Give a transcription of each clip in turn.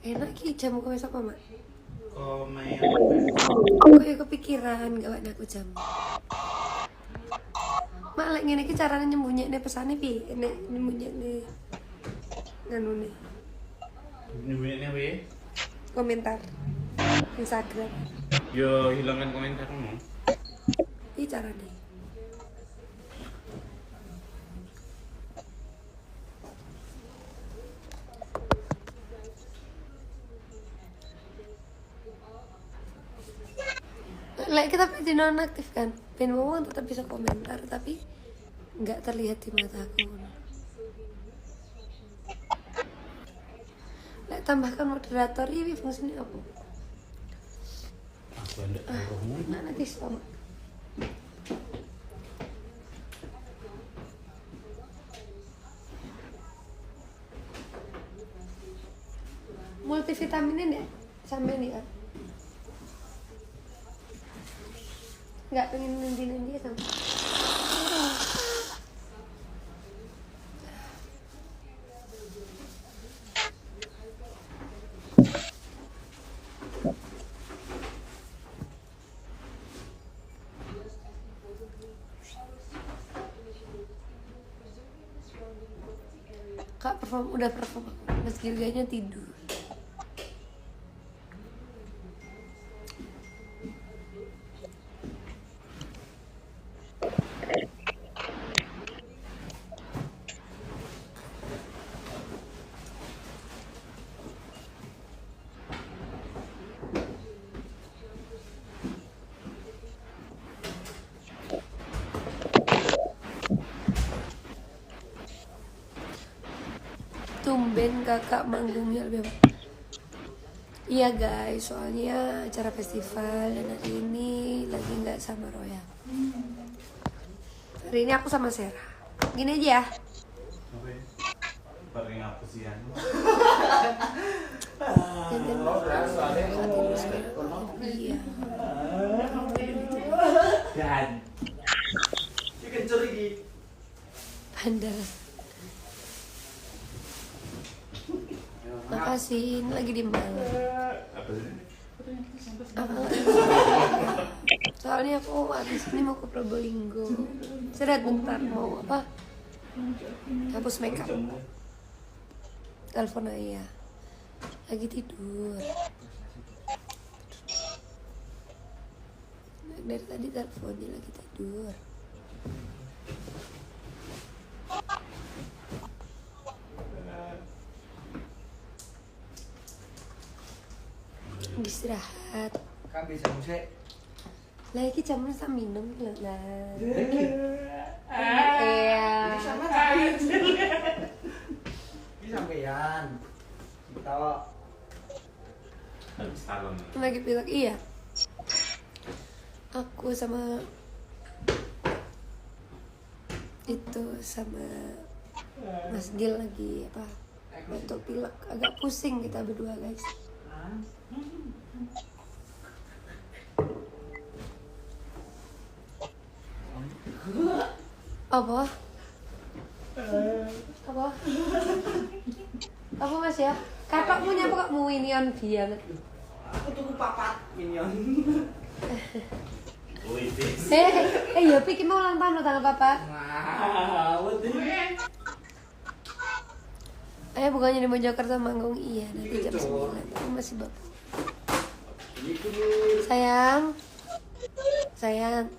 Enak ki jamu kowe sapa, Mak? Komen. Kok ya kepikiran gawane aku jamu. Mak lek ngene iki carane nyembunyiine pesane piye? Nek nyembunyiine nganune Nyuwekne we. komentar Instagram. Yo hilangkan komentarmu. Piye carane? Lek kita di nonaktifkan, ben wong tetap bisa komentar tapi nggak terlihat di mataku. Lek tambahkan moderator ini fungsinya apa? Aku ndak rohmu. Mana diskon? Multivitaminnya nih sampai nih kan? Nggak pengen nanti sama. Kak udah perform aku. Mas Girganya tidur. Tumben kakak manggungnya lebih apa? Iya guys, soalnya acara festival dan hari ini lagi nggak sama Roya. Hari ini aku sama Sarah. Gini aja ya. Oke. Paling apa sih ya? Iya. Dan. Ikan curi. Bandel. Makasih, ini lagi di mana? Apa sih? Soalnya aku habis ini mau ke Probolinggo. Saya lihat bentar mau apa? Hapus makeup. Telepon Ayah. Lagi tidur. Dari tadi teleponnya lagi tidur. Istirahat. Kan bisa musik. Lagi jamnya sama minum lah. Lagi. Iya. Sama ini sampean. Kita Habis talon. Lagi bilang iya. Aku sama itu sama Mas Gil lagi apa? Batuk pilek, agak pusing kita berdua guys. Apa? Apa? Apa Mas ya? Kakak punya apa kak minion banget. aku tuku papat minion. Wih, Ya pikir mau ulang tahun lo tanggal papa. Nah, waduh. Bukannya di Mojokerto manggung iya nanti jam 9. Aku masih bapak. Sayang. Sayang.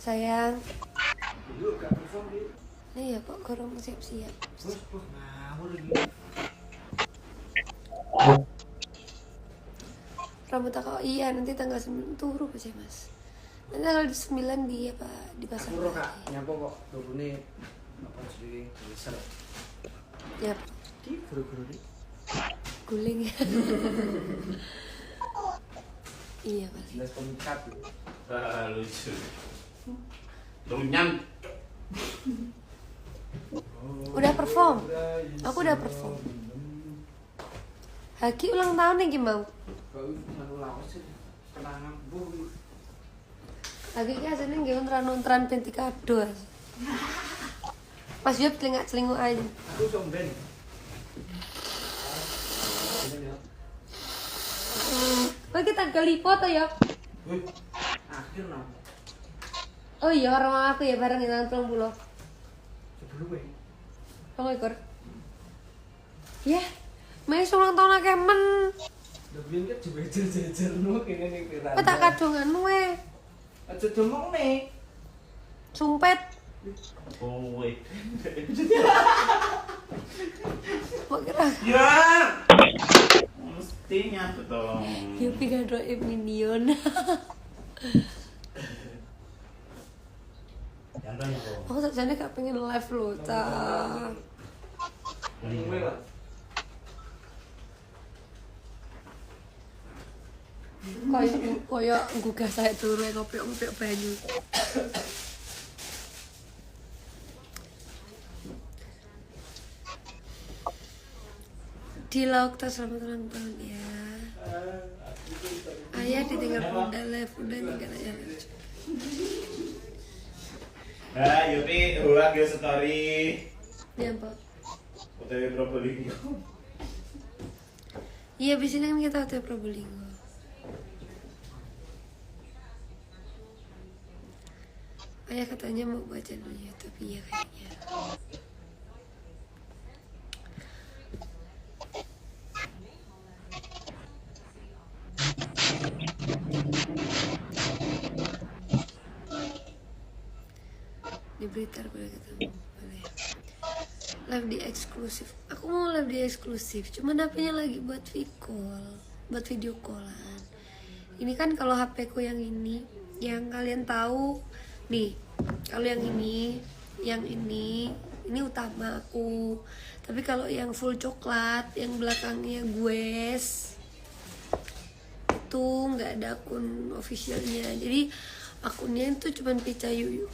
Sayang. Dulu gak perform di. Iya kok kurang siap-siap. Ngawur lagi. Rambut aku iya nanti tanggal 9 turu sih mas. Nanti tanggal 9 di apa di pasar. Aku kak nyampe kok turune apa jadi besar. Yap. Di guru-guru di. Guling. Iya mas. Jelas pemikat. lucu. Lunyam. Udah perform. Aku udah perform. Haki ulang tahun nih gimana? Kau manu lawas sih. Kenangan bu. Haki ki aslinya nggak untran penti kado. Mas Yop celingak-celinguk aja. Aku somben. kita gali foto ya. Wih, Akhir nang. Oh iya, orang aku ya bareng nang 30. Sebelum gue. Kamu ikut? Ya, main ulang tahun akeh men. Lebih kan juga jejer nu kene ning Kok tak kadungan we. Aja domong nih. Sumpet. oh wait. Kok kira Ya, mestinya tuh dong. Yupi gak minion. Jangan kok. Aku sajane gak pengen live lo, Cak. Gue lah. Koyo gugah saya turu ngopi-ngopi banyu. Di Laukta selamat ulang tahun ya. Ayah ditinggal bunda live, bunda nggak nanya live. Nah, Yupi, ulang dia story. Iya, Pak. OTW Probolinggo. Iya, abis ini kan kita hotel Probolinggo. Ayah katanya mau baca dulu YouTube, iya kayaknya. Di Blitar boleh ketemu, boleh. Live di eksklusif. Aku mau live di eksklusif, cuman HP-nya lagi buat video callan. Ini kan kalau HP ku yang ini, yang kalian tahu nih, kalau yang ini utama aku. Tapi kalau yang full coklat, yang belakangnya Gues, itu nggak ada akun officialnya. Jadi akunnya itu cuman Pica Yuyu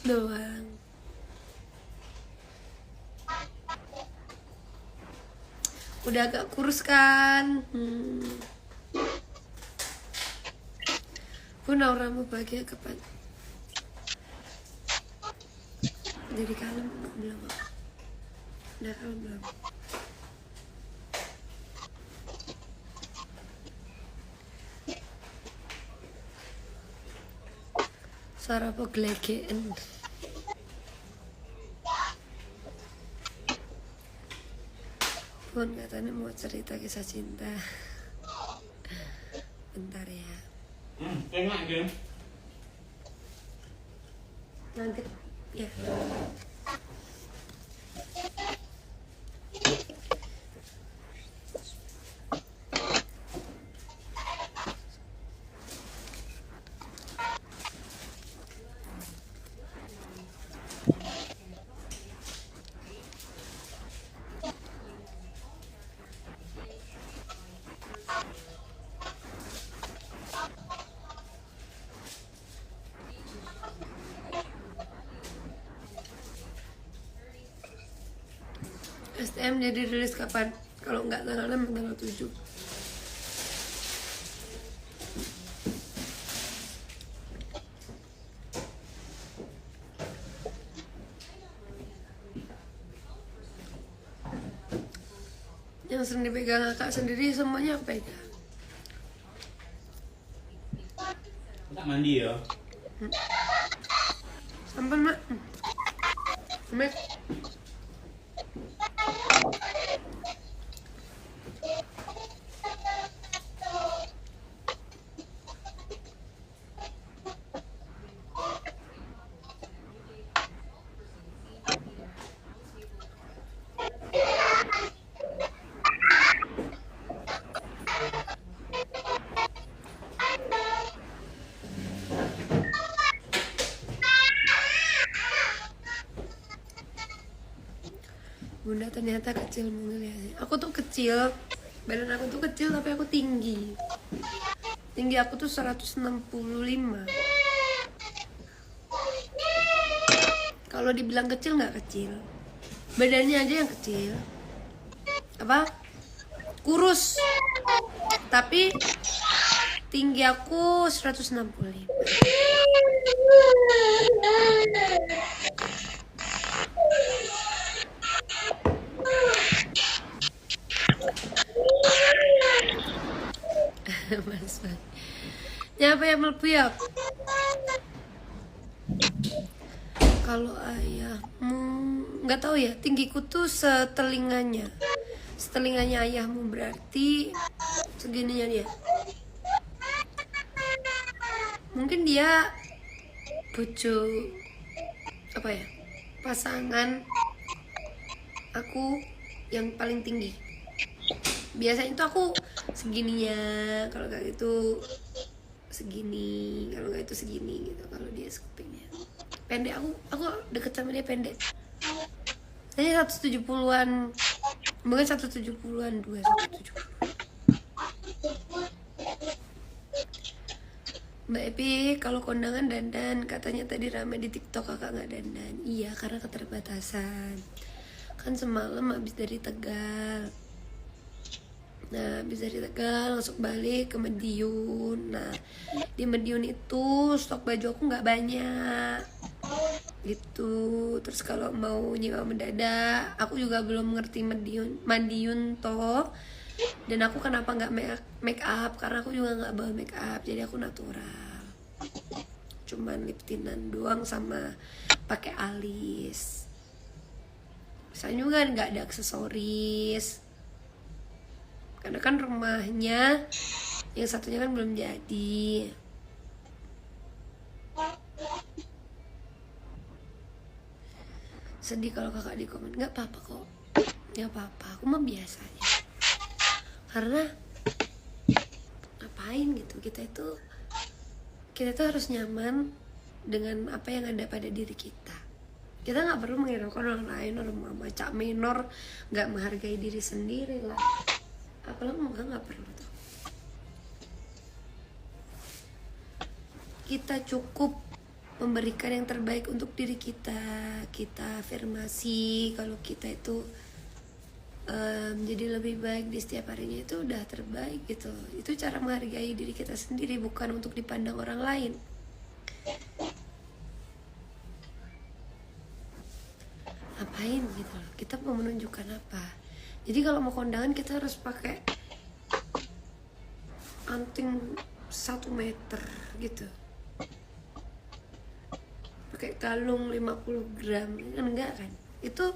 doang. Udah agak kurus kan? Pun auramu bahagia kapan? Jadi kalem belum? Udah kalem belum? Suara apa gelegean? Pun katanya mau cerita kisah cinta. Bentar ya. Tengok dia. Nanti ya. STM jadi rilis kapan? Kalau nggak tanggal 6, tanggal 7. Yang sering dipegang kakak sendiri semuanya aku pegang. Tak mandi ya. Sampai mak. Mak. Bunda ternyata kecil melihatnya. Aku tuh kecil, badan aku tuh kecil tapi aku tinggi. Tinggi aku tuh 165. Kalau dibilang kecil nggak kecil, badannya aja yang kecil. Apa? Kurus. Tapi tinggi aku 165. Siapa yang melpuyok? Kalau ayahmu, nggak tahu ya, tinggiku tuh setelinganya ayahmu, berarti segininya dia. Mungkin dia bojo apa ya, pasangan aku yang paling tinggi. Biasanya tuh aku segininya, kalau nggak itu segini, kalau nggak itu segini gitu. Kalau dia sekupingnya pendek, aku deket sama dia pendek. Saya 170-an, mungkin 170-an, 170. Mbak Epi, kalau kondangan dandan, katanya tadi rame di TikTok kakak nggak dandan. Iya, karena keterbatasan. Kan semalam habis dari Tegal. Nah, habis dari Tegal langsung balik ke Madiun. Nah, di Madiun itu stok baju aku nggak banyak. Gitu. Terus kalau mau nyewa mendadak, aku juga belum ngerti Madiun toh. Dan aku kenapa nggak make up, karena aku juga nggak bawa make up, jadi aku natural, cuman lip tintan doang sama pakai alis. Misalnya juga nggak ada aksesoris, karena kan rumahnya yang satunya kan belum jadi. Sedih kalau kakak di komen. Nggak apa-apa kok, nggak apa-apa, aku mah biasa aja. Karena ngapain gitu, kita itu harus nyaman dengan apa yang ada pada diri kita. Kita nggak perlu menghiraukan orang lain. Orang mama cak minor nggak menghargai diri sendiri lah, apalagi nggak perlu tuh. Kita cukup memberikan yang terbaik untuk diri kita. Kita afirmasi kalau kita itu jadi lebih baik di setiap harinya, itu udah terbaik gitu. Itu cara menghargai diri kita sendiri, bukan untuk dipandang orang lain. Apain gitu loh, kita mau menunjukkan apa. Jadi kalau mau kondangan kita harus pakai anting 1 meter gitu, pakai kalung 50 gram kan, enggak kan. Itu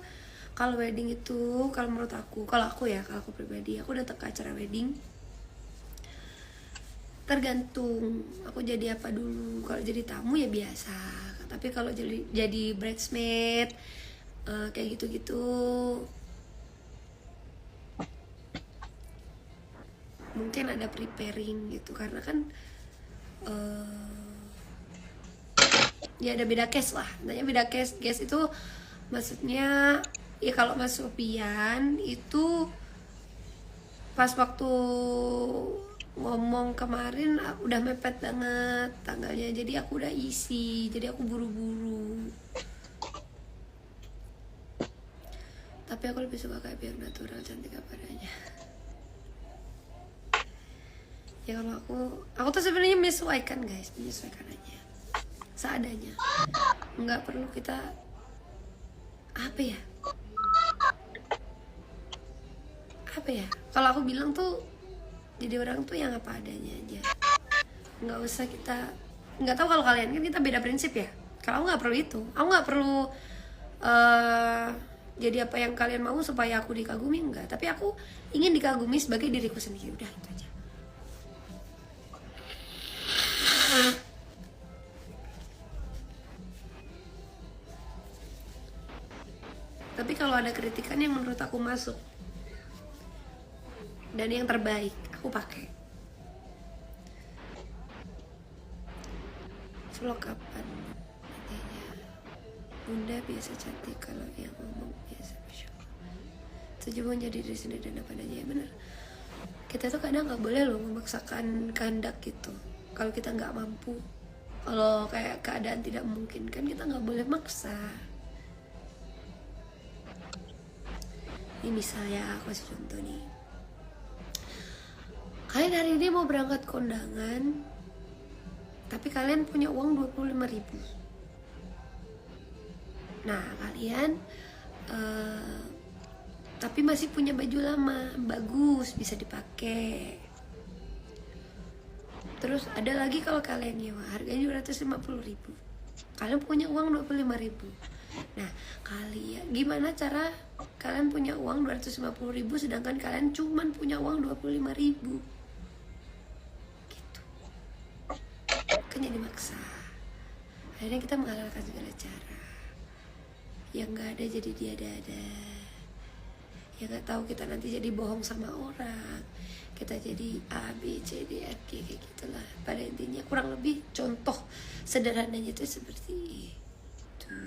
kalau wedding itu, kalau menurut aku, kalau aku pribadi, aku datang ke acara wedding tergantung aku jadi apa dulu. Kalau jadi tamu ya biasa, tapi kalau jadi bridesmaid kayak gitu-gitu mungkin ada preparing gitu, karena kan ya ada beda case lah. Tanya beda case itu maksudnya ya, kalau Mas Sofian itu pas waktu ngomong kemarin udah mepet banget tanggalnya, jadi aku udah isi, jadi aku buru-buru. Tapi aku lebih suka kayak biar natural, cantik apa adanya. Ya kalau aku tuh sebenarnya menyesuaikan guys, menyesuaikan aja seadanya, nggak perlu kita apa ya, kalau aku bilang tuh jadi orang tuh yang apa adanya aja, nggak usah kita, nggak tahu kalau kalian, kan kita beda prinsip ya. Kalau aku nggak perlu itu, aku nggak perlu jadi apa yang kalian mau supaya aku dikagumi, enggak. Tapi aku ingin dikagumi sebagai diriku sendiri, udah itu aja. Tapi kalau ada kritikan yang menurut aku masuk dan yang terbaik, aku pakai. Vlog kapan? Nantinya. Bunda biasa cantik, kalau yang ngomong biasa Masya Allah. Setuju mau jadi diri sendiri dan apa adanya, ya bener. Kita tuh kadang nggak boleh loh memaksakan kehendak gitu. Kalau kita nggak mampu, kalau kayak keadaan tidak memungkinkan, kita nggak boleh maksa. Ini misalnya aku kasih contoh nih, kalian hari ini mau berangkat kondangan, tapi kalian punya uang 25.000. Nah kalian tapi masih punya baju lama bagus, bisa dipakai. Terus ada lagi kalau kalian nyewa harganya 250.000, kalian punya uang 25.000. Nah kalian gimana cara kalian punya uang 250.000 sedangkan kalian cuman punya uang 25.000 gitu kan, jadi maksa. Akhirnya kita menghalalkan segala cara, yang gak ada jadi dia ada, yang gak tahu kita nanti jadi bohong sama orang, kita jadi A, B, C, D, F, G kayak gitulah. Pada intinya kurang lebih contoh sederhananya itu seperti itu.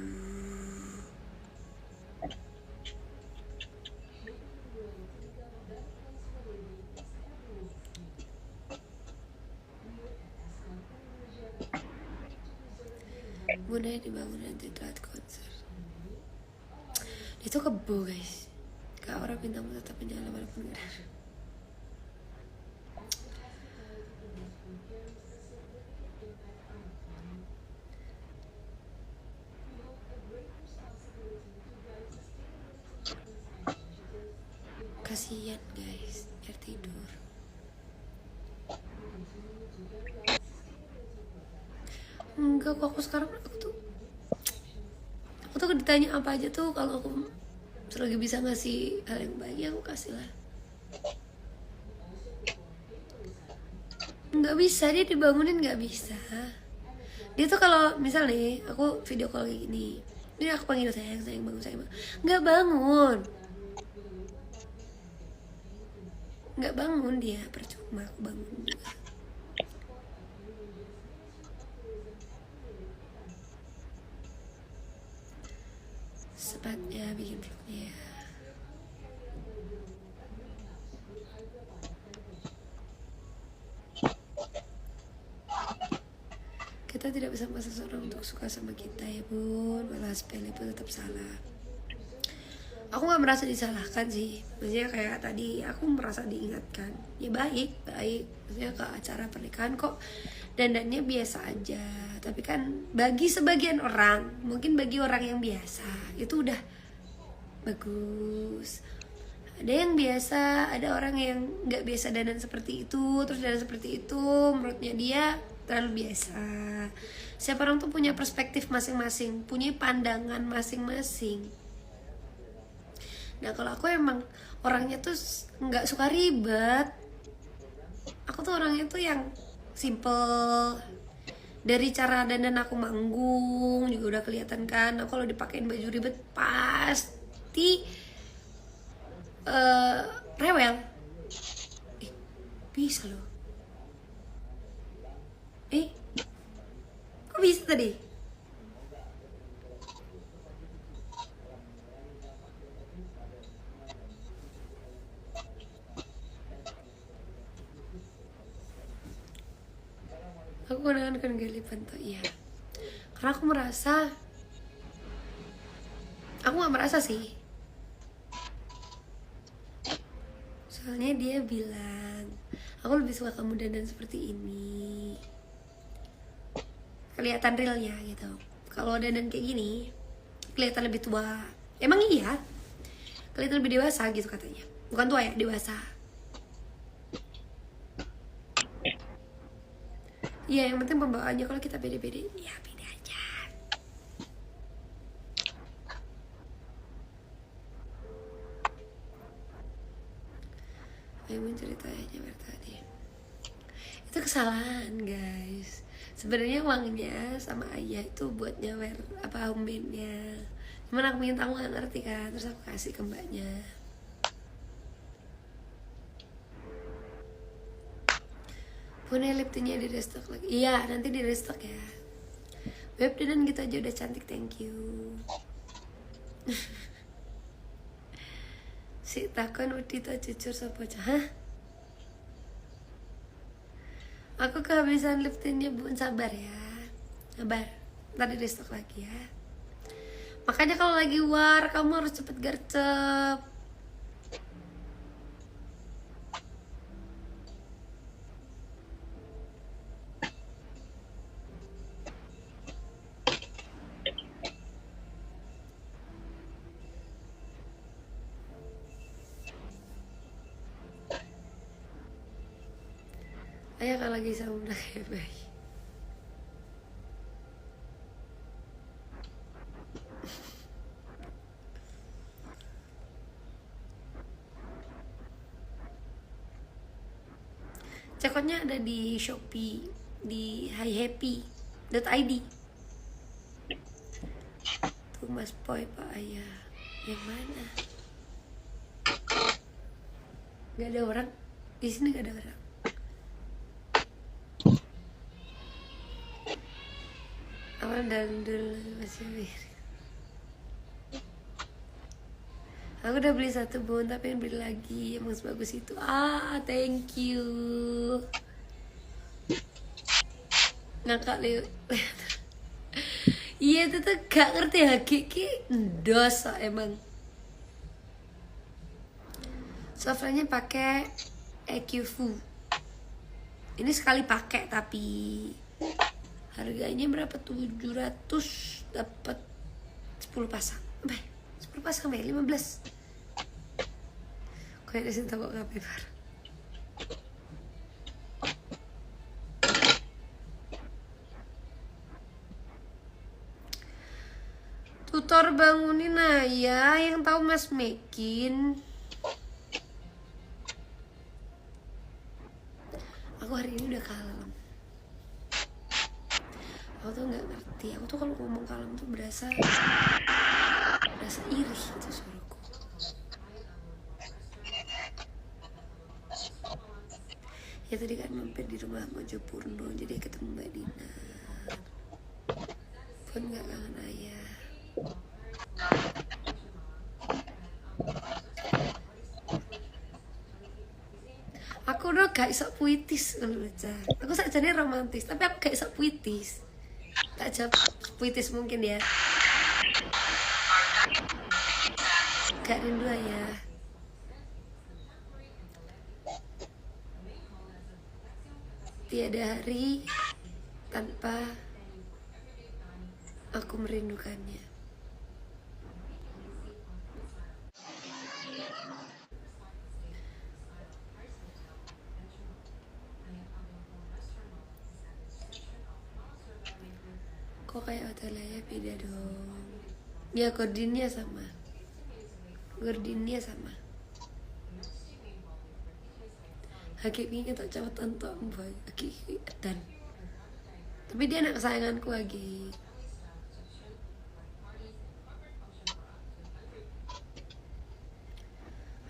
Bunda dibangun nanti telat konser. Itu kebo guys, kak orang bintangmu tetap menyala walaupun gerah. Kasian guys, biar tidur. Enggak kok, aku sekarang aku tuh ditanya apa aja tuh, kalau aku selagi bisa ngasih hal yang baik ya aku kasih lah. Nggak bisa, dia dibangunin nggak bisa. Dia tuh kalau misal nih aku video call kayak gini, ini aku panggil sayang bangun, nggak bangun, nggak bangun dia, percuma aku bangun juga. Sepatnya bikin vlognya. Kita tidak bisa memaksa seseorang untuk suka sama kita ya bun, malah sepele pun tetap salah. Aku gak merasa disalahkan sih, maksudnya kayak tadi aku merasa diingatkan. Ya baik, maksudnya ke acara pernikahan kok dandannya biasa aja. Tapi kan bagi sebagian orang, mungkin bagi orang yang biasa itu udah bagus. Ada yang biasa, ada orang yang gak biasa dandan seperti itu, terus dandan seperti itu menurutnya dia terlalu biasa. Setiap orang tuh punya perspektif masing-masing, punya pandangan masing-masing. Nah kalau aku emang orangnya tuh nggak suka ribet. Aku tuh orangnya tuh yang simple. Dari cara dandan aku manggung juga udah kelihatan kan. Aku kalau dipakein baju ribet pasti rewel. Bisa loh. Kok bisa tadi? Aku gunakan kan gelipan tuh, iya. Karena aku merasa, aku gak merasa sih. Soalnya dia bilang, aku lebih suka kamu dandan seperti ini. Kelihatan realnya gitu. Kalau dandan kayak gini, kelihatan lebih tua. Emang iya, kelihatan lebih dewasa gitu katanya. Bukan tua ya, dewasa. Iya, yang penting pembawaannya. Kalau kita beda-beda, ya beda aja. Ayo ceritanya tadi. Itu kesalahan guys. Sebenarnya uangnya sama ayah itu buat nyawer apa home bandnya. Cuman aku minta, aku gak ngerti kan, terus aku kasih ke mbaknya. Punya lipsticknya di restock lagi. Iya, nanti di restock ya. Web dan gitu aja udah cantik, thank you. Si takon udita jujur sapa hah? Aku kehabisan lipsticknya bun, sabar ya. Sabar, ntar di restock lagi ya. Makanya kalau lagi war, kamu harus cepet gercep. Ayah kalau lagi sama udah kayak bayi. Cekotnya ada di Shopee, di hihappy.id. Tuh Mas Poi Pak Ayah. Yang mana? Gak ada orang. Di sini gak ada orang. Awal dalam dulu masih mirip. Aku udah beli satu Bun, tapi yang beli lagi emang sebagus itu. Thank you. Ngakak Leo. Iya itu tuh gak ngerti hakiki dosa emang. Softwarenya pakai EQFu. Ini sekali pakai tapi harganya berapa? 700 dapat 10 pasang. 10 pasang 15. Kayak di sini toko kapipar. Tutor bangunin Ayah, yang tahu Mas Mekin. Aku hari ini udah kalem. Aku tuh nggak ngerti. Aku tuh kalau ngomong kalem tuh berasa iri gitu suaraku. Ya tadi kan mampir di rumah Mojopurno, jadi ketemu Mbak Dina. Pun nggak kangen Ayah. Aku udah gak iso puitis kalau baca. Aku sakjane romantis, tapi aku gak iso puitis. Tak jawab puitis mungkin ya. Gak rindu Ayah. Tiada hari tanpa aku merindukannya. Kok kayak hotel ya? Beda dong. Ya gordinnya sama. Hakiki tak cawat tanto boy. Hakiki dan. Tapi dia anak kesayanganku lagi.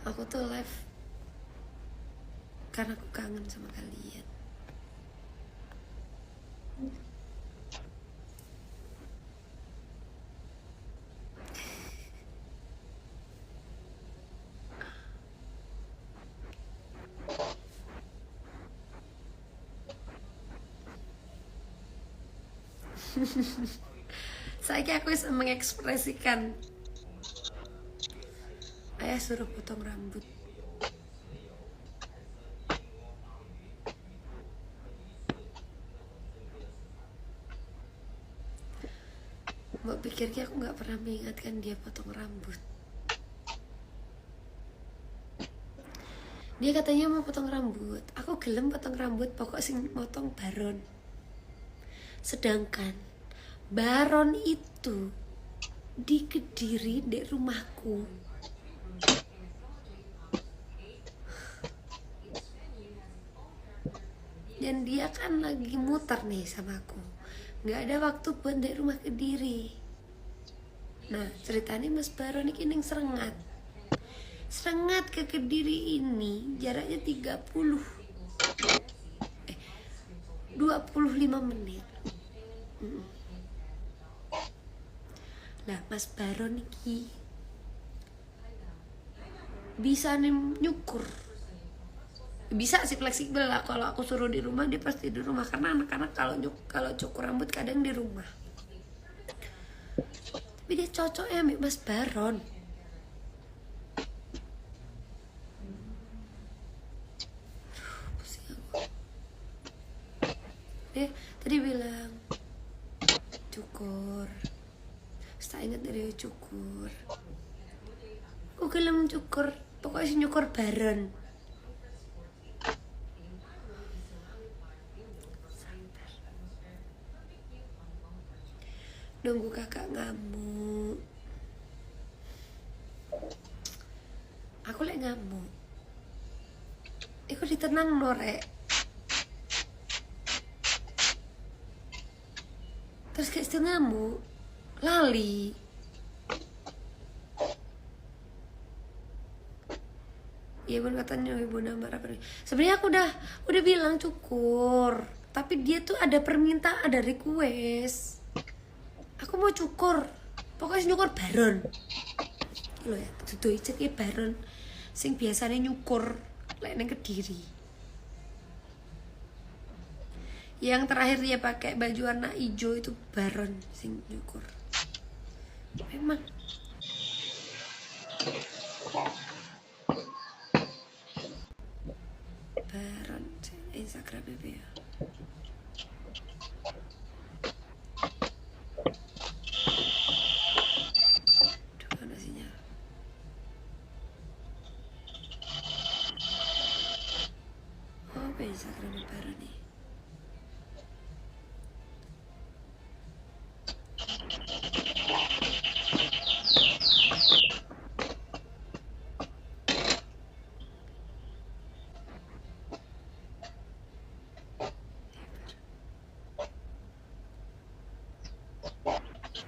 Aku tuh live karena aku kangen sama kalian. Saya aku bisa mengekspresikan. Ayah suruh potong rambut. Mbak pikirnya aku gak pernah mengingatkan dia potong rambut. Dia katanya mau potong rambut. Aku gelem potong rambut, pokok sing potong Baron. Sedangkan Baron itu di Kediri, di rumahku. Dan dia kan lagi muter nih sama aku. Gak ada waktu buat di rumah Kediri. Nah ceritanya Mas Baron ini ning Serengat ke Kediri ini jaraknya 25 menit. Nah Mas Baron ini bisa nih nyukur. Bisa sih fleksibel lah, kalau aku suruh di rumah dia pasti di rumah, karena anak-anak kalau cukur rambut kadang di rumah. Tapi dia cocoknya ambil Mas Baron. Dia tadi bilang cukur, saya ingat dari cukur. Aku gelem cukur, pokoknya sih nyukur Baron. nunggu kakak ngamuk. Aku lek ngamuk iku ditenang norek. Terus kayak itu ngamuk lali. Iya pun katanya ibu marah. Sebenarnya aku udah bilang cukur, tapi dia tuh ada permintaan, ada request. Aku mau cukur, pokoknya nyukur baron. Lo ya, tuh cek baron. Sing biasanya nyukur, lek neng Kediri. Yang terakhir dia pakai baju warna hijau itu baron sing nyukur. Memang. Baron Instagram BB ya. Duh, mana sinyal? Oh, apa Instagram Baron nih?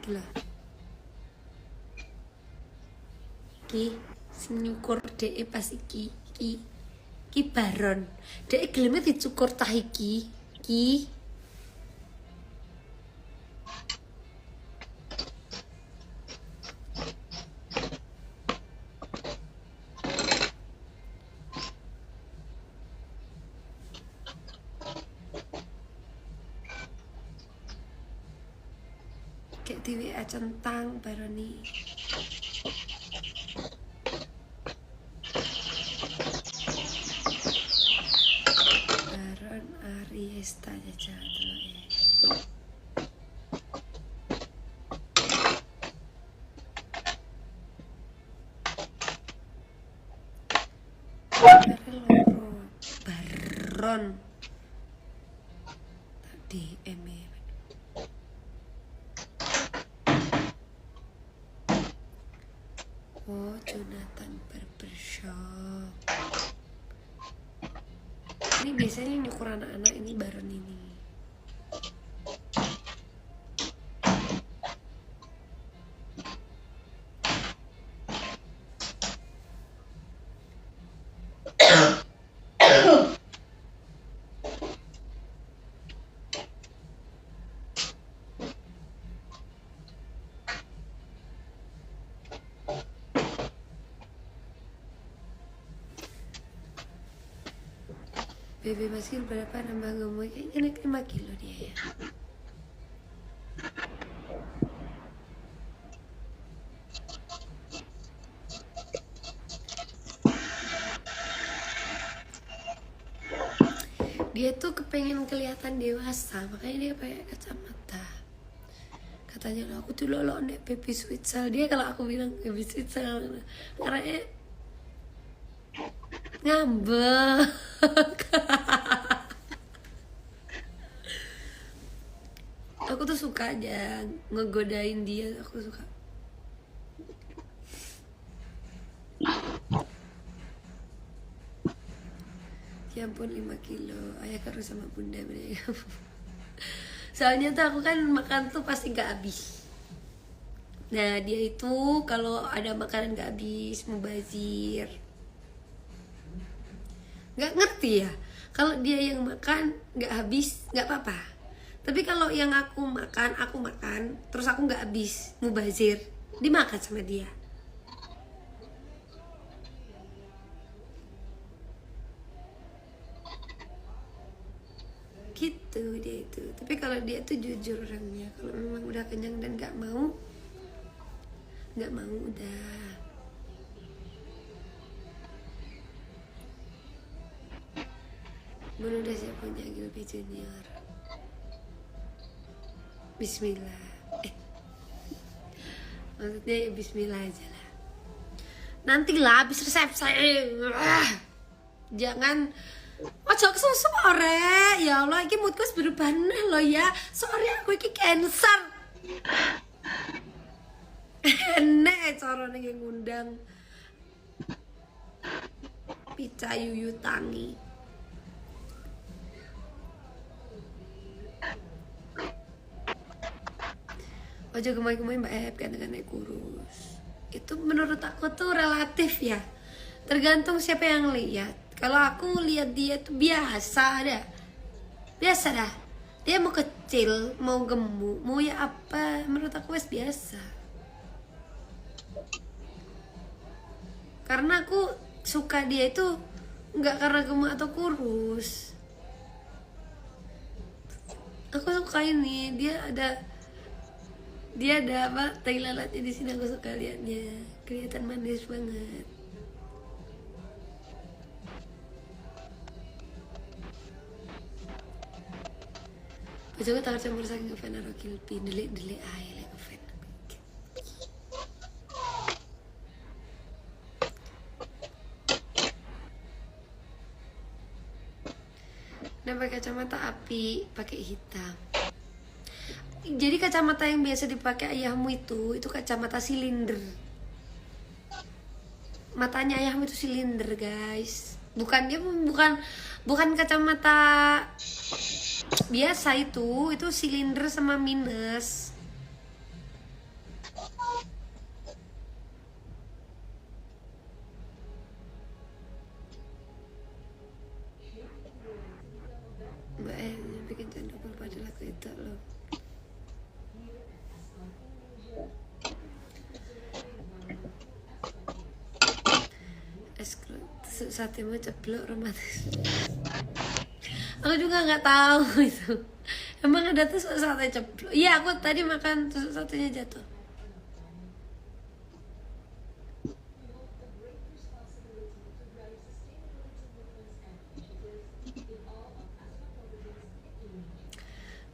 Gila. Ki sing nyukur dhek pas iki ki baron. Dhek geleme dicukur tah iki. Ki kayak di WA centang baroni. Baron Ariesta aja dulu ya. Baron tadi oh, Jonathan Barbershop. Ini biasanya nyukur anak-anak, ini baron ini. Bebe Maskil berapa nambah gemuk? Kayaknya naik 5 kilo dia ya. Dia tuh kepengen kelihatan dewasa, makanya dia pakai kacamata. Katanya lah, aku tuh lolo nek Baby Sweetsal. Dia kalau aku bilang Baby Sweetsal karena ngambek. Aku tuh suka aja ngegodain dia, aku suka. Ya ampun 5 kilo, ayah harus sama bunda mereka. Soalnya tuh aku kan makan tuh pasti gak habis. Nah dia itu kalau ada makanan gak habis mubazir. Gak ngerti ya, kalau dia yang makan gak habis gak apa-apa. Tapi kalau yang aku makan terus aku gak habis mubazir, dimakan sama dia. Gitu dia itu. Tapi kalau dia tuh jujur orangnya, kalau memang udah kenyang dan gak mau udah. Bun udah siap punya Gilby Junior. Bismillah. Maksudnya ya Bismillah aja lah. Nantilah habis resep saya. Jangan ojo kesusu ore. Ya Allah, iki moodku berubah nih lo ya. Sorry aku iki cancer. Enek corone yang ngundang Pica Yuyu Tangi. Ojo gemai-gemai Mbak Ep kan naik kurus. Itu menurut aku tuh relatif ya. Tergantung siapa yang lihat. Kalau aku lihat dia tuh biasa dah. Biasa dah. Dia mau kecil, mau gemuk, mau ya apa, menurut aku wes biasa. Karena aku suka dia itu nggak karena gemuk atau kurus. Aku suka ini, dia ada apa tai lalatnya di sini, aku suka liatnya, kelihatan manis banget. Coba tahu campur saking ngefan Aro Kilpi, delik aja lah ngefan. Nah pakai kacamata api, pakai hitam. Jadi kacamata yang biasa dipakai ayahmu itu kacamata silinder. Matanya ayahmu itu silinder, guys. Bukan kacamata biasa itu silinder sama minus. Mbak bikin candu pada lagu itu loh. Sate mau ceplok romantis. Aku juga nggak tahu itu. Emang ada tusuk sate ceplok? Iya, aku tadi makan tusuk satenya jatuh.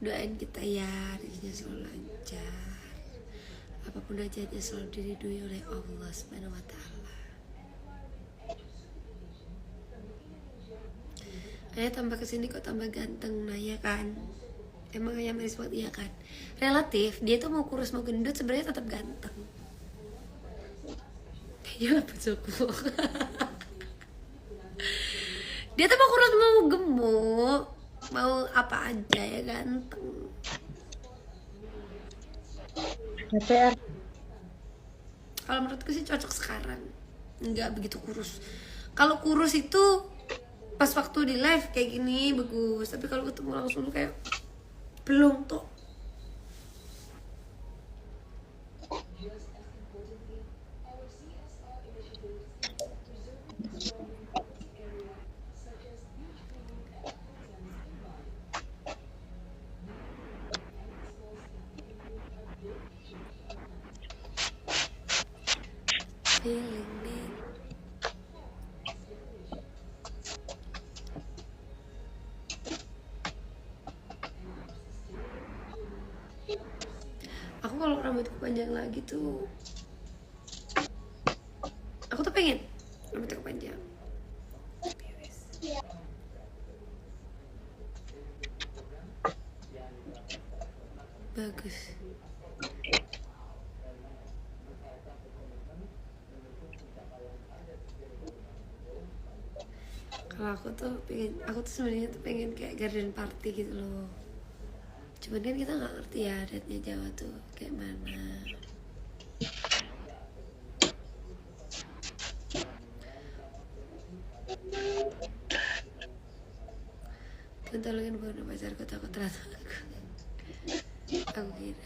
Doain kita ya, rezekinya selalu lancar. Apapun hajatnya selalu diridhoi oleh Allah Subhanahu wa Ta'ala. Ayah tambah kesini kok tambah ganteng, nah ya kan. Emang ayah manis banget, iya kan. Relatif, dia tuh mau kurus mau gendut sebenarnya tetap ganteng. Kayaknya apa suku. Dia tuh mau kurus mau gemuk, mau apa aja ya ganteng. DPR. Kalau menurutku sih cocok sekarang, nggak begitu kurus. Kalau kurus itu pas waktu di live kayak gini bagus, tapi kalau ketemu langsung kayak belum tuh. Feeling me. Aku kalau rambutku panjang lagi tuh, aku tuh pengen rambutku panjang. Bagus. Kalau aku tuh sebenarnya tuh pengen kayak garden party gitu loh. Cuman kan kita nggak ngerti ya adatnya Jawa tuh kayak mana. Tolongin bukan pacarku, takut ternyata aku kira.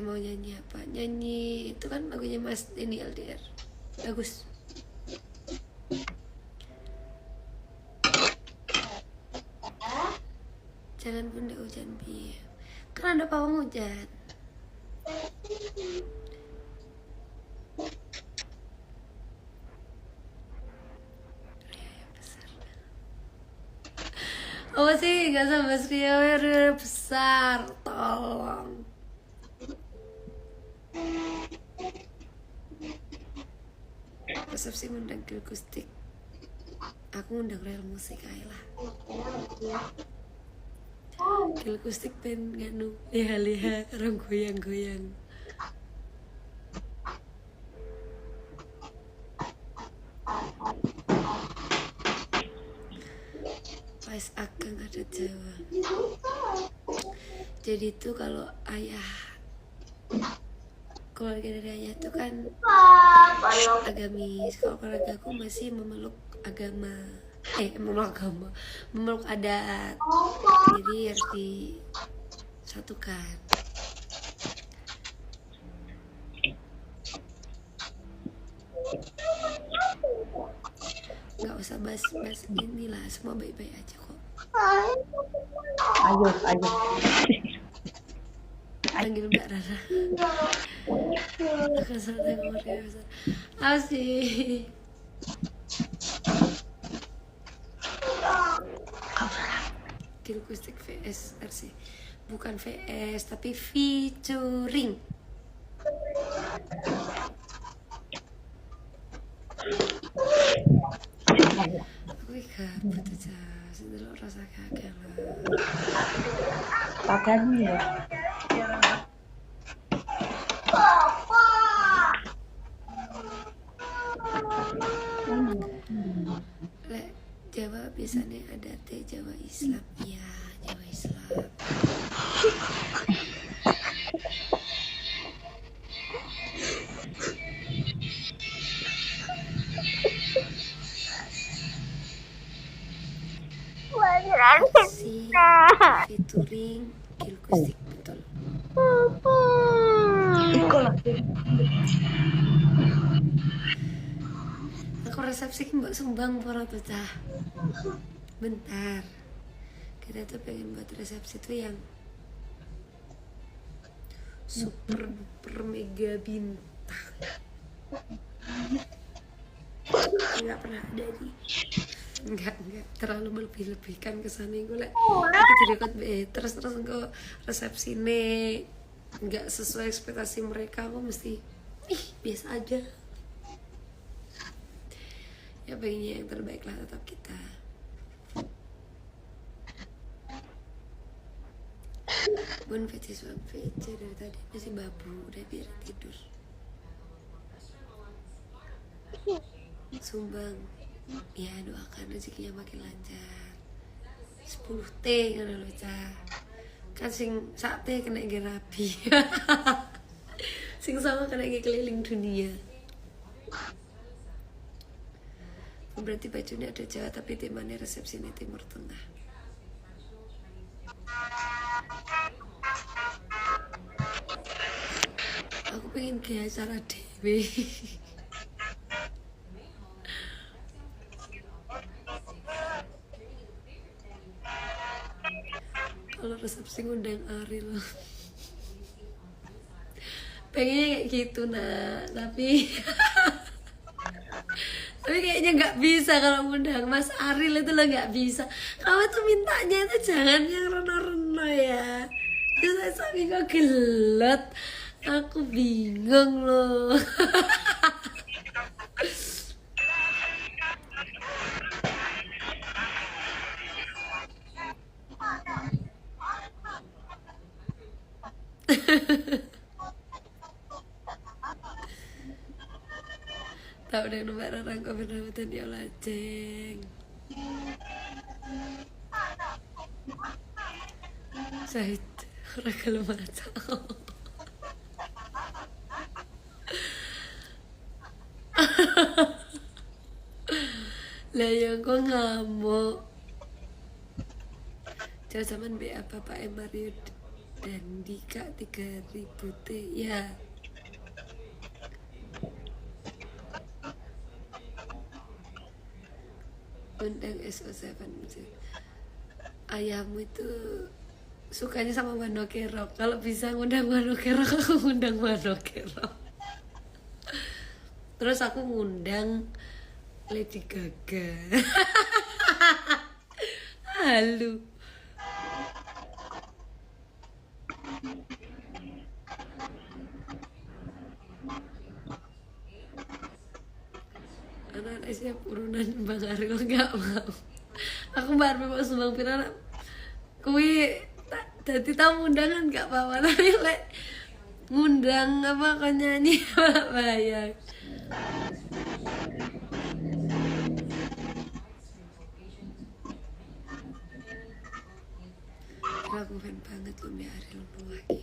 Mau nyanyi apa? Nyanyi itu kan lagunya Mas Denny LDR. Bagus. Jangan bunda hujan bi. Kan ada pawang hujan. Oh sih, gak sama Mas Rio besar, tolong. Resepsi ngundang Gil Gustik. Aku ngundang real musik aja lah. Kilkustik pen nganu leha-leha orang goyang-goyang. Pas Akang ada Jawa. Jadi tuh kalau ayah, keluarga dari ayah tuh kan agamis. Kalau keluarga aku masih memeluk agama, memeluk adat. Jadi harus disatukan. Nggak usah bahas inilah, semua baik-baik aja kok. Ayo. Panggil Mbak Rara. Akan santai keluarga besar. Asik. Kilkustik VS RC. Bukan VS tapi featuring. Aku kabut aja. Sedelok rasa gagal lah. Pagani ya. Lek Jawa biasanya ada teh Jawa Islam. Iya, Jawa Islam. Si featuring Kilkustik betul. Iko lah. Aku resepsi mbak sumbang pora tuh cah. Bentar. Kita tuh pengen buat resepsi tuh yang super mega bintang. Nggak pernah ada di. Enggak terlalu melebih-lebihkan kesana gue lah. Kita dekat terus gue resepsi nih nggak sesuai ekspektasi mereka. Aku mesti biasa aja. Ya pengennya yang terbaik lah tetap kita. Bun fetis bang VC dari tadi masih babu udah biar tidur. Sumbang ya doakan rezekinya makin lancar. 10 T kan lo cah. Kan sing sate kena gerapi. Sing sama kena keliling dunia. Berarti bajunya ada Jawa tapi temanya resepsinya Timur Tengah. Aku pengen kayak acara dewe. Kalau resepsi ngundang Ariel. Pengennya kayak gitu tapi tapi kayaknya nggak bisa kalau ngundang Mas Ariel itu lah nggak bisa. Kamu tuh mintanya itu jangan yang reno-reno ya. Terus suami kok gelot. Aku bingung loh. Tahu deh nomor orang komen dan dia lajeng. Saya orang kalau mata. Lah yang kok ngamuk. Jangan zaman BA Bapak Mario dan Dika 3000 T ya. Undang SO7 ayahmu itu sukanya sama Wano Kerok. Kalau bisa ngundang Wano Kerok, aku ngundang Wano Kerok. Terus aku ngundang Lady Gaga. Halo. Anak-anak siap urunan Bang Aryo nggak mau. Aku baru mau sumbang pirana kui tadi tamu undangan gak apa-apa, tapi lek ngundang apa kau nyanyi malah bayar. Aku fan banget lu di Ariel Nuwaki.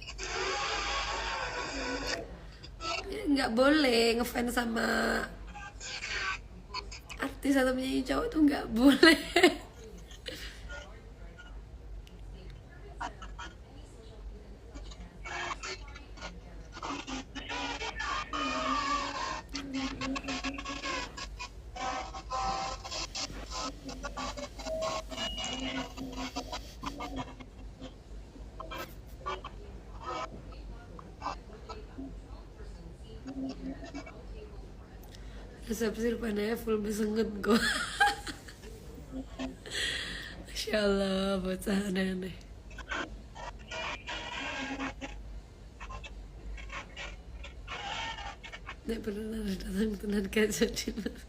Nggak boleh ngefans sama artis atau penyanyi cowok tuh nggak boleh. Resepsi rupanya full besenget gue. Masya Allah, bocah aneh-aneh. Nek pernah datang tenan kaca dinas.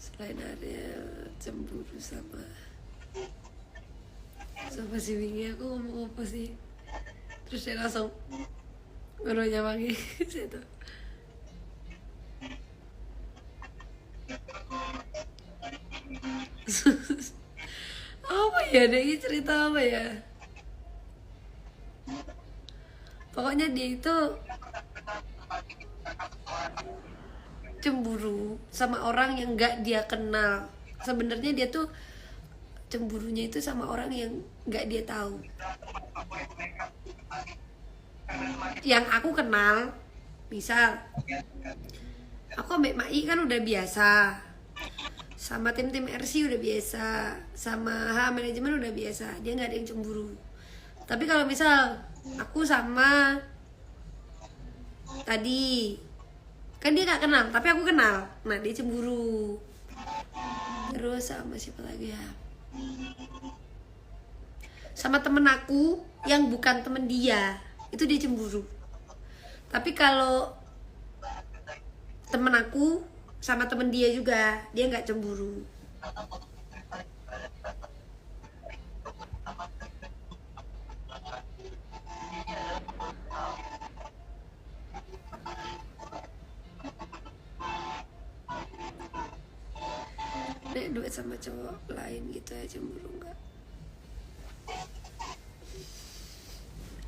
Selain Ariel cemburu sama si Wingi, aku ngomong apa sih? Terus dia langsung gurunya manggil situ. Apa ya, dia cerita apa ya? Pokoknya dia itu cemburu sama orang yang gak dia kenal. Sebenarnya dia tuh cemburunya itu sama orang yang gak dia tahu. Yang aku kenal, misal aku ambek Mai kan udah biasa, sama tim-tim RC udah biasa, sama manajemen udah biasa, dia nggak ada yang cemburu. Tapi kalau misal aku sama tadi, kan dia nggak kenal, tapi aku kenal, nah dia cemburu. Terus sama siapa lagi ya? Sama temen aku yang bukan temen dia, itu dia cemburu. Tapi kalau temen aku sama temen dia juga, dia nggak cemburu. Nek duet sama cowok lain gitu ya cemburu nggak?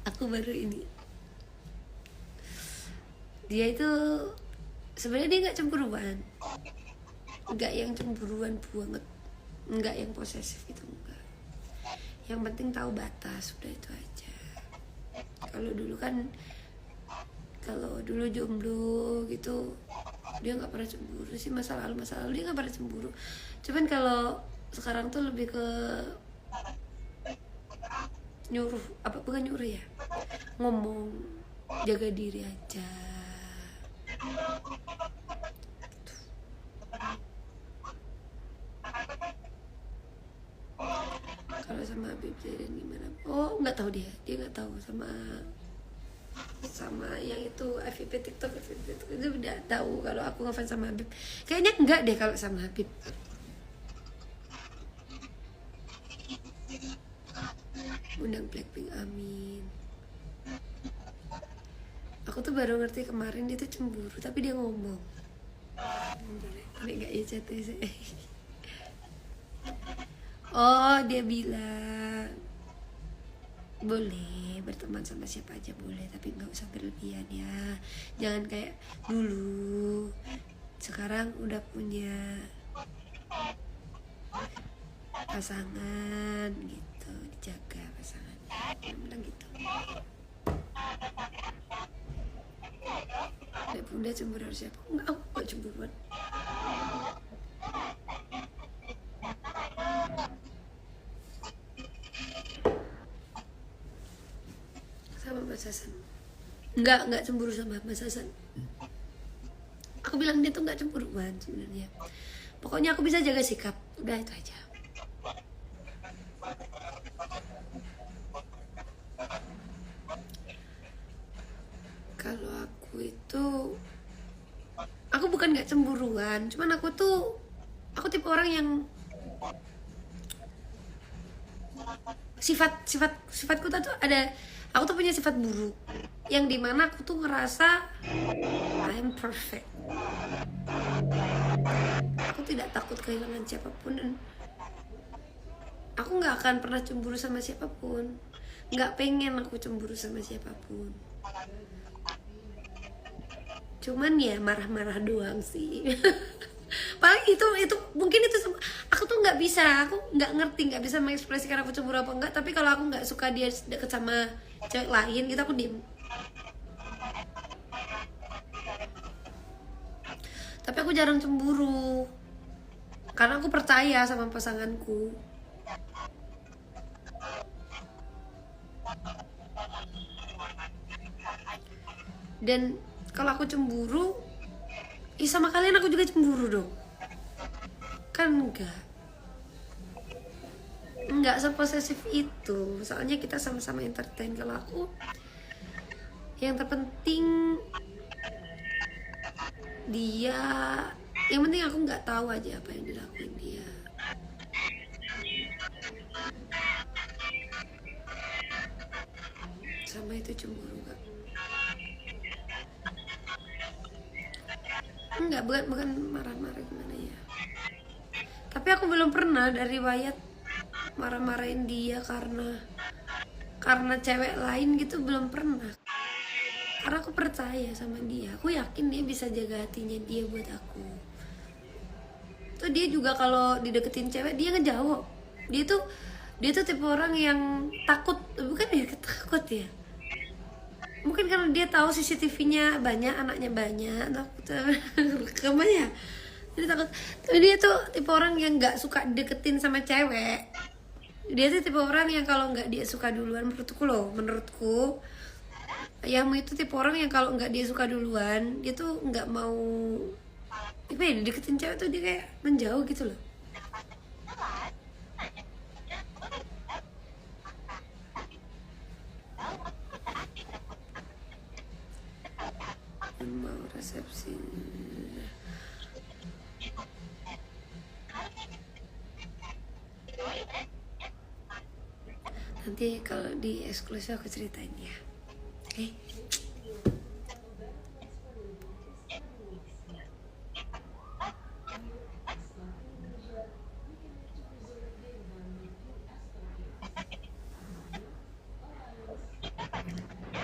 Aku baru ini, dia itu sebenarnya dia nggak cemburuan, nggak yang cemburuan banget, nggak yang posesif itu enggak. Yang penting tahu batas, udah itu aja. Kalau dulu jomblo gitu, dia nggak pernah cemburu sih. Masa lalu dia nggak pernah cemburu. Cuman kalau sekarang tuh lebih ke nyuruh, apa bukan nyuruh ya, ngomong jaga diri aja. Kalau sama Habib Zaidan gimana? Oh nggak tahu, dia nggak tahu. Sama yang itu FVP TikTok itu udah tahu kalau aku ngefans sama Habib. Kayaknya enggak deh kalau sama Habib. Undang Blackpink, amin. Aku tuh baru ngerti kemarin dia tuh cemburu, tapi dia ngomong. Ini gak ya chatnya sih. Oh dia bilang boleh berteman sama siapa aja boleh, tapi nggak usah berlebihan ya. Jangan kayak dulu. Sekarang udah punya pasangan gitu, dijaga pasangannya. Dia bilang gitu. Nek bunda cemburu harus siapa? Enggak, aku gak cemburuan. Sama Mas Hasan. Enggak cemburu sama Mas Hasan. Aku bilang dia tuh gak cemburuan sebenarnya. Pokoknya aku bisa jaga sikap, udah itu aja. Kalau aku itu, aku bukan gak cemburuan, cuman aku tipe orang yang sifatku tuh ada, aku tuh punya sifat buruk yang dimana aku tuh ngerasa I'm perfect. Aku tidak takut kehilangan siapapun dan aku nggak akan pernah cemburu sama siapapun, nggak pengen aku cemburu sama siapapun. Cuman ya marah-marah doang sih. Paling itu mungkin itu aku tuh nggak bisa, aku nggak ngerti, nggak bisa mengekspresikan aku cemburu apa enggak. Tapi kalau aku nggak suka dia deket sama cewek lain gitu, aku diem. Tapi aku jarang cemburu karena aku percaya sama pasanganku. Dan kalau aku cemburu, sama kalian aku juga cemburu dong. Kan enggak seposesif itu. Soalnya kita sama-sama entertain. Kalau aku, yang terpenting dia, yang penting aku nggak tahu aja apa yang dilakuin dia. Sama itu cemburu gak? Enggak, bukan marah-marah gimana ya. Tapi aku belum pernah dari riwayat marah-marahin dia karena cewek lain gitu, belum pernah. Karena aku percaya sama dia, aku yakin dia bisa jaga hatinya dia buat aku. Tuh dia juga kalau dideketin cewek dia ngejawab. Dia tuh tipe orang yang takut, bukan ya takut ya. Mungkin karena dia tahu CCTV-nya banyak, anaknya banyak, takut rekamannya. Jadi takut. Tapi dia tuh tipe orang yang nggak suka deketin sama cewek. Dia tuh tipe orang yang kalau nggak dia suka duluan, menurutku yang itu tipe orang yang kalau nggak dia suka duluan, dia tuh nggak mau apa ya, deketin cewek tuh dia kayak menjauh gitu loh. Mau resepsi nanti kalau di eksklusif aku ceritain ya. Oke?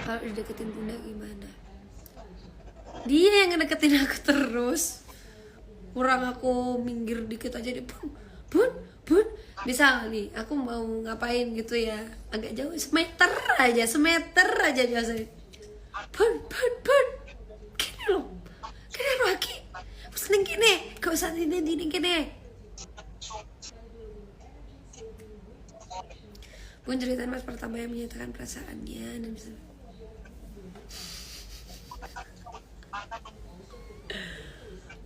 Kalau dideketin bunda gimana? Dia yang ngedeketin aku terus. Kurang aku minggir dikit aja dia bun. Misal nih, aku mau ngapain gitu ya, agak jauh, semeter aja biasanya. Bun. Gini loh. Kenapa lagi? Pusing gini, gak usah ini gini. Bun ceritain mas pertama yang menyatakan perasaannya dan bisa.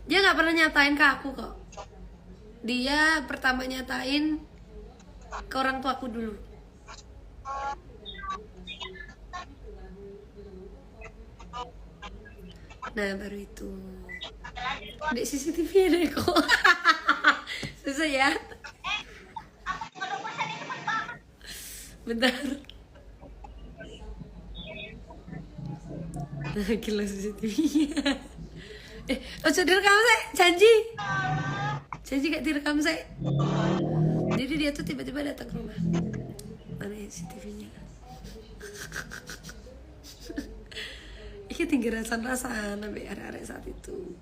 Dia nggak pernah nyatain ke aku kok. Dia pertama nyatain ke orang tuaku dulu. Nah baru itu di CCTV ada kok. Susah ya. Bentar. Nah, gila CCTV-nya. Ojo direkam sih, janji gak direkam sih. Jadi dia tuh tiba-tiba datang ke rumah. Mana ya CCTV-nya? Ini tinggi rasan-rasan sampai arek-arek saat itu.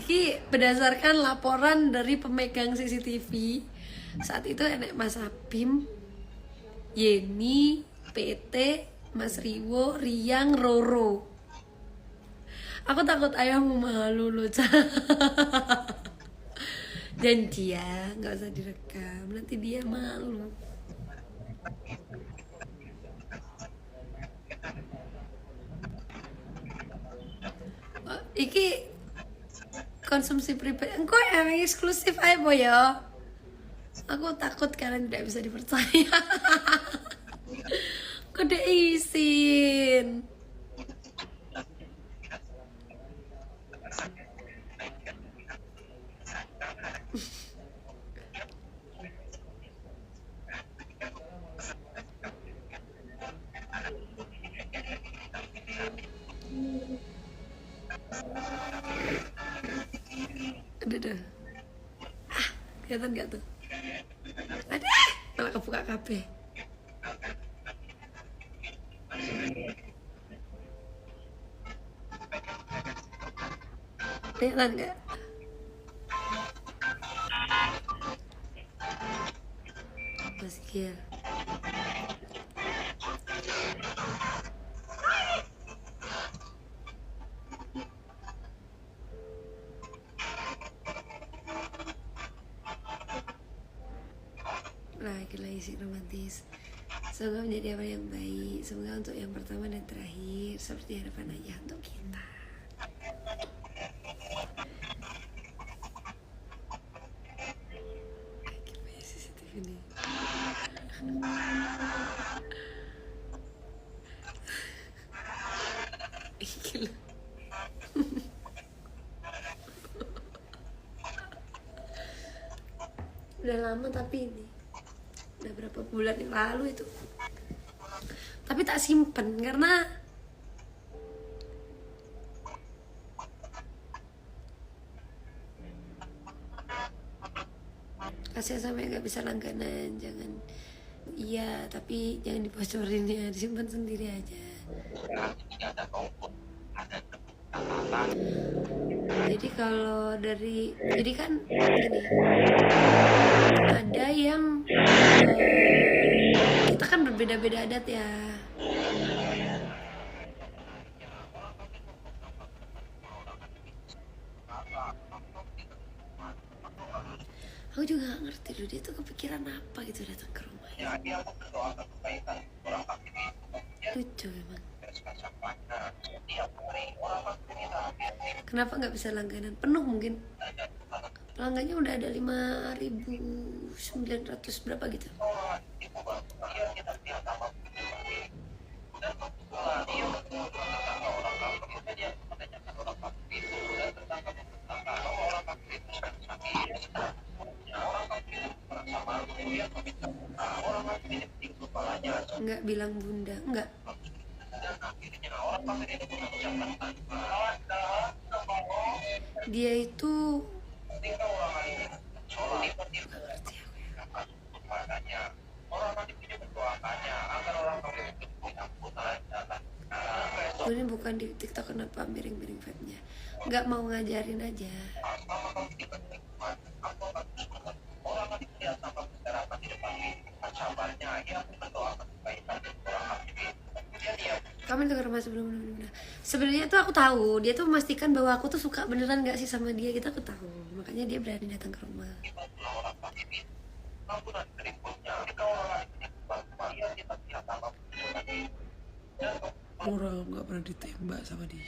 Ini berdasarkan laporan dari pemegang CCTV. Saat itu enek Mas Apim, Yeni, PT, Mas Riwo, Riang, Roro. Aku takut ayahmu malu loh, janji ya, nggak usah direkam, nanti dia malu. Iki konsumsi pribadi, engkau emang eksklusif aja boy ya. Aku takut kalian tidak bisa dipercaya. Kode izin. Udah. Kelihatan gak tuh? Ada, malah kebuka kabeh. Kelihatan gak? Maskil. Lagi isi romantis. Semoga menjadi apa yang baik. Semoga untuk yang pertama dan terakhir seperti harapan aja untuk kita. Gimana CCTV nih? Gila. Udah lama tapi ini udah berapa bulan yang lalu itu, tapi tak simpen karena kasihan sampai nggak bisa langganan. Jangan, iya tapi jangan dibocorin ya, disimpan sendiri aja. Jadi kalau dari, jadi kan gini, ada yang kita kan berbeda-beda adat ya. Aku juga gak ngerti loh, dia tuh kepikiran apa gitu datang ke rumah. Lucu memang. Kenapa nggak bisa langganan? Penuh mungkin. Pelanggannya udah ada 5.900 berapa gitu. Nggak bilang bunda, nggak. Dia itu ini bukan di TikTok, kenapa miring-miring vibe-nya? Nggak mau ngajarin aja. Kamu ke rumah sebelum. Sebenarnya tuh aku tahu dia tuh memastikan bahwa aku tuh suka beneran nggak sih sama dia, kita aku tahu, makanya dia berani datang ke rumah. Orang nggak pernah ditembak sama dia.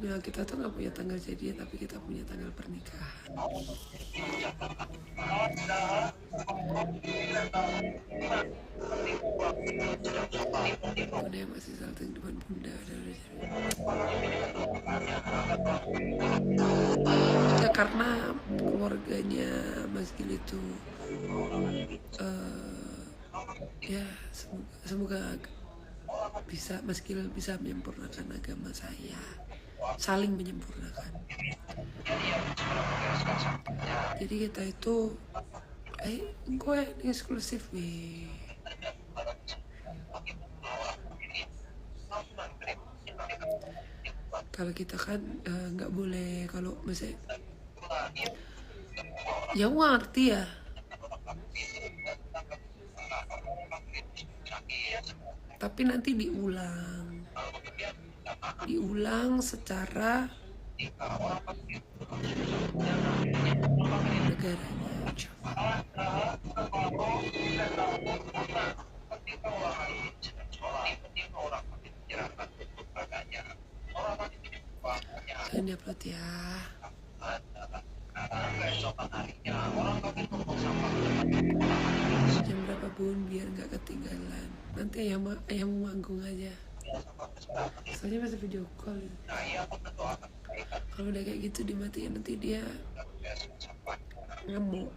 Ya, kita tuh nggak punya tanggal jadian, tapi kita punya tanggal pernikahan. Bunda yang masih salting depan bunda ya, karena keluarganya Mas Gil itu ya semoga bisa Mas Gil bisa menyempurnakan agama saya, saling menyempurnakan. Jadi kita itu gue eksklusif nih. Kalau kita kan nggak boleh, kalau misalnya ya gue ngerti ya, tapi nanti diulang secara negaranya. Jangan diupload ya. Jam berapa bun biar nggak ketinggalan. Nanti ayam manggung aja. Soalnya masih video call. Kalau udah kayak gitu dimatiin nanti dia ngamuk.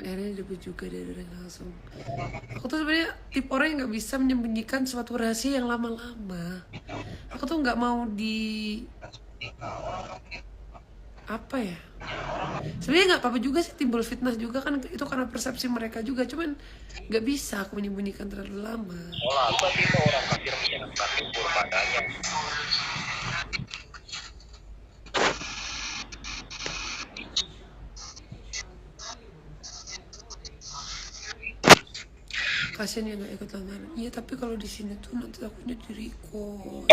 Akhirnya debut juga dari langsung. Aku tuh sebenarnya tipe orang yang nggak bisa menyembunyikan suatu rahasia yang lama-lama. Aku tuh nggak mau apa ya, sebenarnya nggak apa-apa juga sih timbul fitnah juga kan, itu karena persepsi mereka juga, cuman nggak bisa aku menyembunyikan terlalu lama. Apabila orang kafir menyenangkan kubur padanya, kasian ya nggak ikut lamaran. Iya tapi kalau di sini tuh nanti takutnya di record.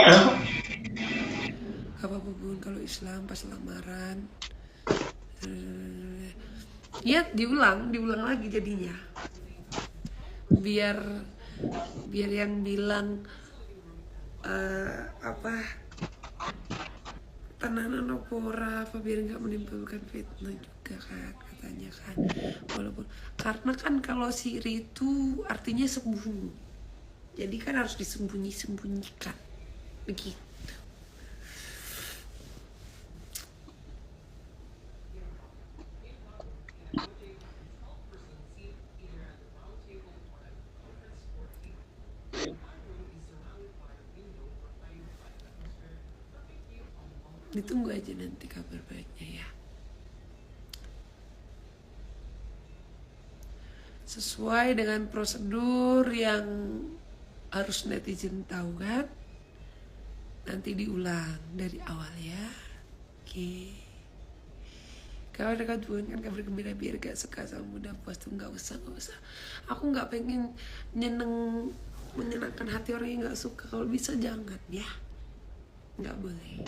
Gak apa-apa bun kalau Islam pas lamaran. Iya diulang lagi jadinya. Biar yang bilang tenanan opora apa biar nggak menimbulkan fitnah juga kan katanya kan. Walaupun karena kan kalau siri itu artinya sembunyi, jadi kan harus disembunyikan begitu. Ditunggu aja nanti kabar baiknya ya. Sesuai dengan prosedur yang harus netizen tahu kan. Nanti diulang dari awal ya. Oke. Kalau ada kaduan kan kabar gembira biar gak suka sama mudah puas tuh gak usah. Aku gak pengen menyenangkan hati orang yang gak suka. Kalau bisa jangan ya. Gak boleh.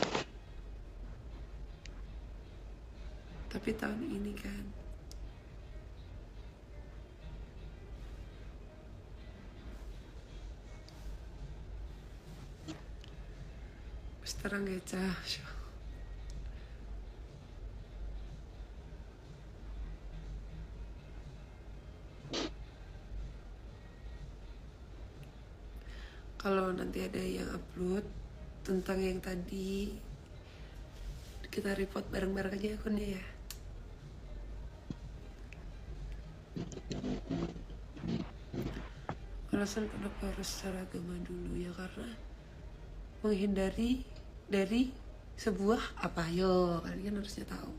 Tapi tahun ini kan terang geca. Kalau nanti ada yang upload tentang yang tadi, kita report bareng-bareng aja akunnya ya. Alasan kenapa harus secara agama dulu ya karena menghindari dari sebuah apa, yo kalian harusnya tahu.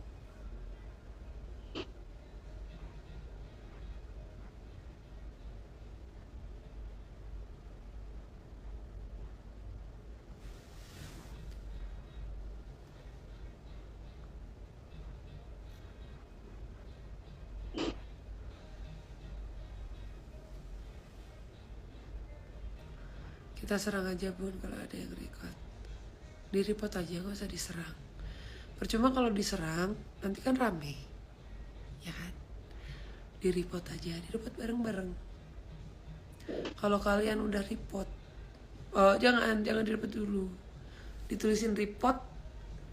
Kita serang aja bun kalau ada yang record. Di report aja, gak usah diserang. Percuma kalau diserang, nanti kan rame. Ya kan? Di report aja, di report bareng-bareng. Kalau kalian udah report, jangan di report dulu. Ditulisin report,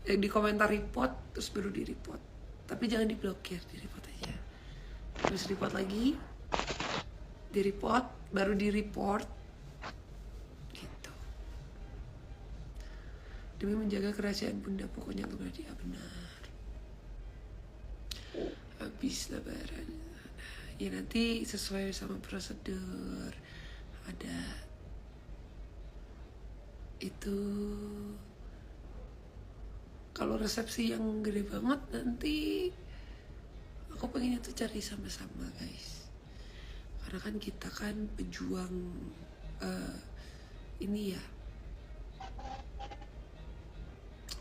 di komentar report, terus baru di report. Tapi jangan diblokir, di report aja. Terus report lagi, di report, baru di report. Demi menjaga kerahasiaan bunda, pokoknya lu dia benar. Habis lebaran, ya nanti sesuai sama prosedur. Ada itu. Kalau resepsi yang gede banget nanti, aku pengennya tuh cari sama-sama guys. Karena kan kita kan pejuang ini ya.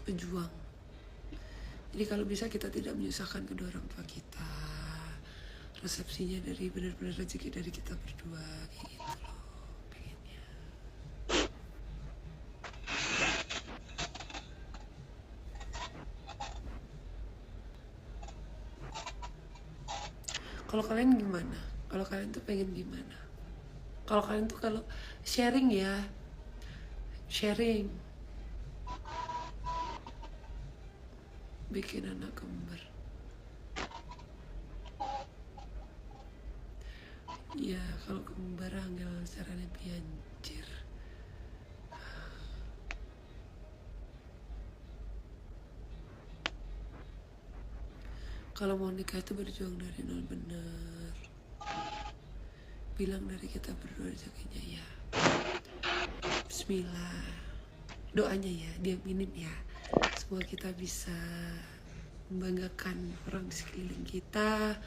Pejuang. Jadi kalau bisa kita tidak menyusahkan kedua orang tua kita. Resepsinya dari benar-benar rezeki dari kita berdua gitu loh pengennya. Kalau kalian gimana? Kalau kalian tuh pengen gimana? Kalau kalian tuh kalau sharing ya, sharing. Bikin anak kembar. kalau kembar angel caranya pianjir. Kalau mau nikah itu berjuang dari nol bener. Bilang dari kita berdua rezekinya ya. Bismillah. Doanya ya, dia minim ya. Semoga kita bisa membanggakan orang di sekeliling kita,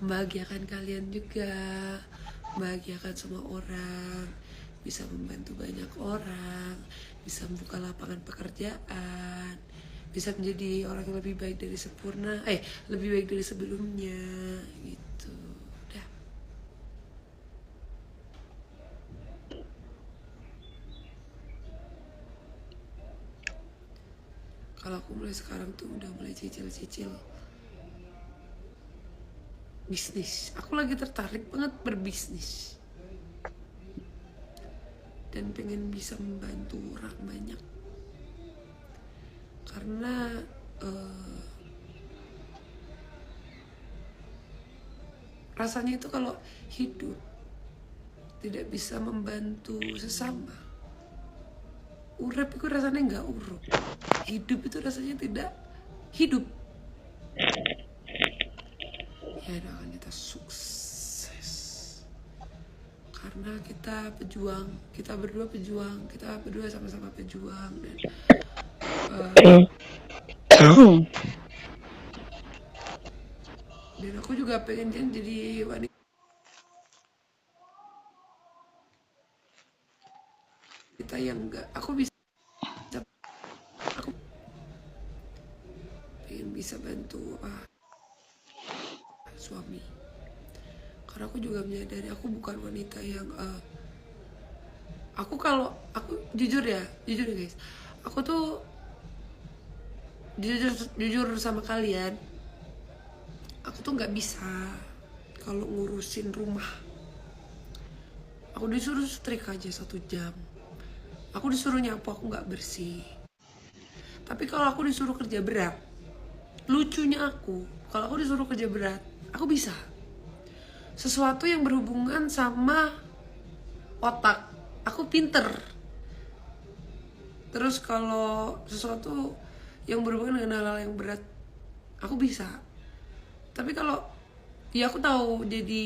membahagiakan kalian juga, membahagiakan semua orang, bisa membantu banyak orang, bisa membuka lapangan pekerjaan, bisa menjadi orang yang lebih baik dari lebih baik dari sebelumnya gitu. Udah. Kalau aku mulai sekarang tuh udah mulai cicil-cicil bisnis. Aku lagi tertarik banget berbisnis dan pengen bisa membantu orang banyak. Karena rasanya itu kalau hidup tidak bisa membantu sesama, urip itu rasanya nggak urip. Hidup itu rasanya tidak hidup. Ya doakan kita sukses. Karena kita pejuang, kita berdua pejuang, kita berdua sama-sama pejuang dan dan aku juga pengen jadi wanita yang aku pengen bisa bantu suami. Karena aku juga menyadari aku bukan wanita yang aku jujur ya guys, aku tuh jujur sama kalian, aku tuh nggak bisa kalau ngurusin rumah. Aku disuruh setrika aja 1 jam, aku disuruh nyapu aku nggak bersih. Tapi kalau aku disuruh kerja berat, lucunya kalau aku disuruh kerja berat, aku bisa. Sesuatu yang berhubungan sama otak, aku pinter. Terus kalau sesuatu yang berhubungan dengan hal-hal yang berat, aku bisa. Tapi kalau ya aku tahu jadi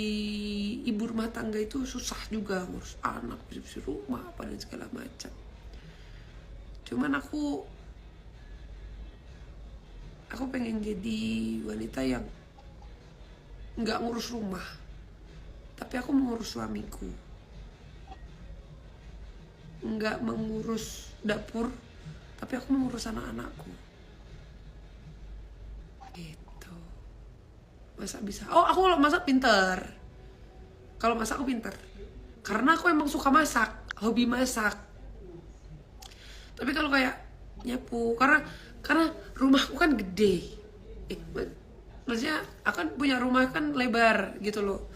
ibu rumah tangga itu susah juga, ngurus anak, bersih rumah, apa dan segala macam. Cuman aku pengen jadi wanita yang nggak ngurus rumah, tapi aku mengurus suamiku. Nggak mengurus dapur, tapi aku mengurus anak-anakku. Gitu. Masak bisa. Oh, aku kalau masak pinter. Kalau masak aku pinter. Karena aku emang suka masak, hobi masak. Tapi kalau kayak nyapu, karena rumahku kan gede. Maksudnya aku kan punya rumah kan lebar gitu loh.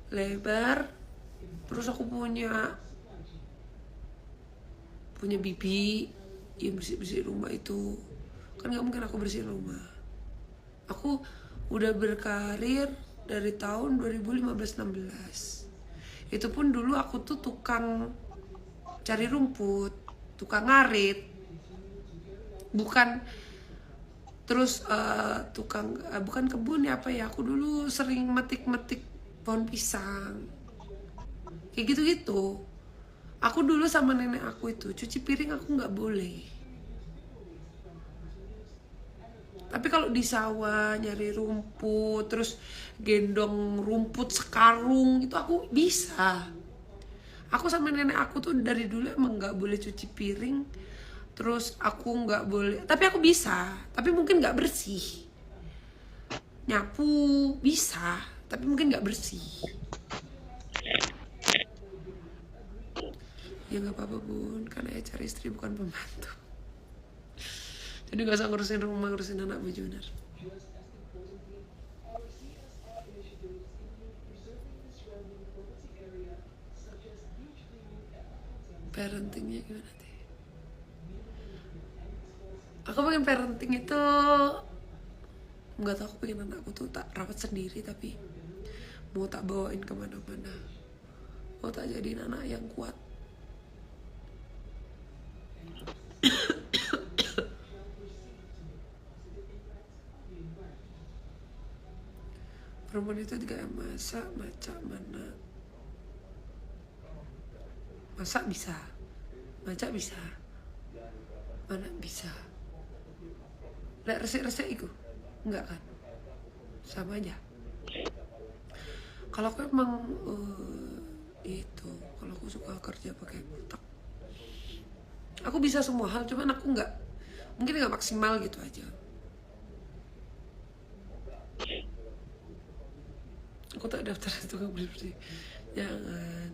Lebar. Terus aku punya bibi yang bersih rumah itu. Kan gak mungkin aku bersihin rumah. Aku udah berkarir dari tahun 2015-16. Itu pun dulu aku tuh tukang cari rumput, tukang ngarit. Bukan kebun ya, aku dulu sering metik-metik pohon pisang. Kayak gitu-gitu. Aku dulu sama nenek aku itu cuci piring aku nggak boleh. Tapi kalau di sawah nyari rumput, terus gendong rumput sekarung, itu aku bisa. Aku sama nenek aku tuh dari dulu emang nggak boleh cuci piring. Terus aku nggak boleh, tapi aku bisa. Tapi mungkin nggak bersih. Nyapu bisa, tapi mungkin nggak bersih. Ya nggak apa-apa bun, karena ya cari istri bukan pembantu. Jadi nggak usah ngurusin rumah, ngurusin anak Bu Junar. Parentingnya gimana sih? Aku pengen parenting itu, nggak tahu, aku pengen anakku tuh tak rawat sendiri, tapi mau tak bawain kemana-mana. mau tak jadiin anak yang kuat. Perempuan itu kayak masak, maca, mana. Masak bisa, maca bisa, mana bisa. Lek resik-resik itu enggak kan? Sama aja. Kalau aku emang itu, kalau aku suka kerja pakai otak, aku bisa semua hal, cuman aku nggak, mungkin nggak maksimal gitu aja. Aku tak daftar tukang bersih, jangan.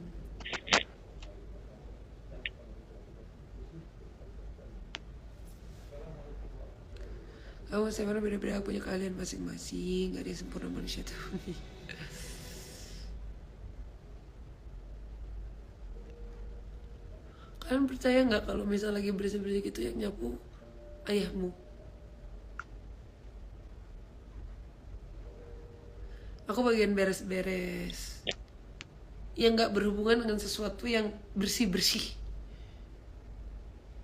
Kamu sebenarnya beda-beda, punya kalian masing-masing, gak ada yang sempurna manusia tuh. Kalian percaya nggak kalau misal lagi bersih-bersih gitu yang nyapu ayahmu? Aku bagian beres-beres yang nggak berhubungan dengan sesuatu yang bersih-bersih,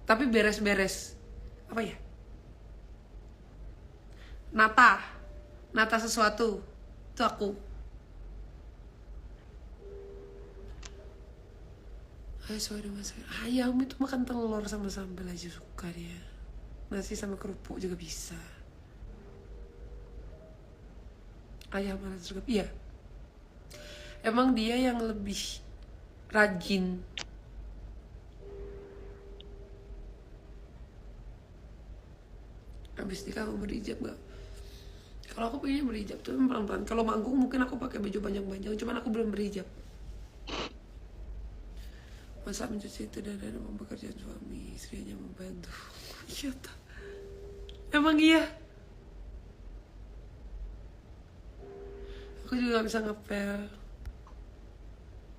tapi beres-beres apa ya? Nata sesuatu itu aku. Soalnya ayam itu makan telur sama sambal aja suka dia. Nasi sama kerupuk juga bisa. Ayam malah juga, iya. Emang dia yang lebih rajin. Abis nikah aku berijab gak? Kalau aku pengennya berijab tuh pelan-pelan. Kalau manggung mungkin aku pakai baju panjang-panjang, cuman aku belum berijab. Masa mencuci itu dan ada pekerjaan suami, istrinya membantu. Iya tak? Emang iya? Aku juga gak bisa ngepel.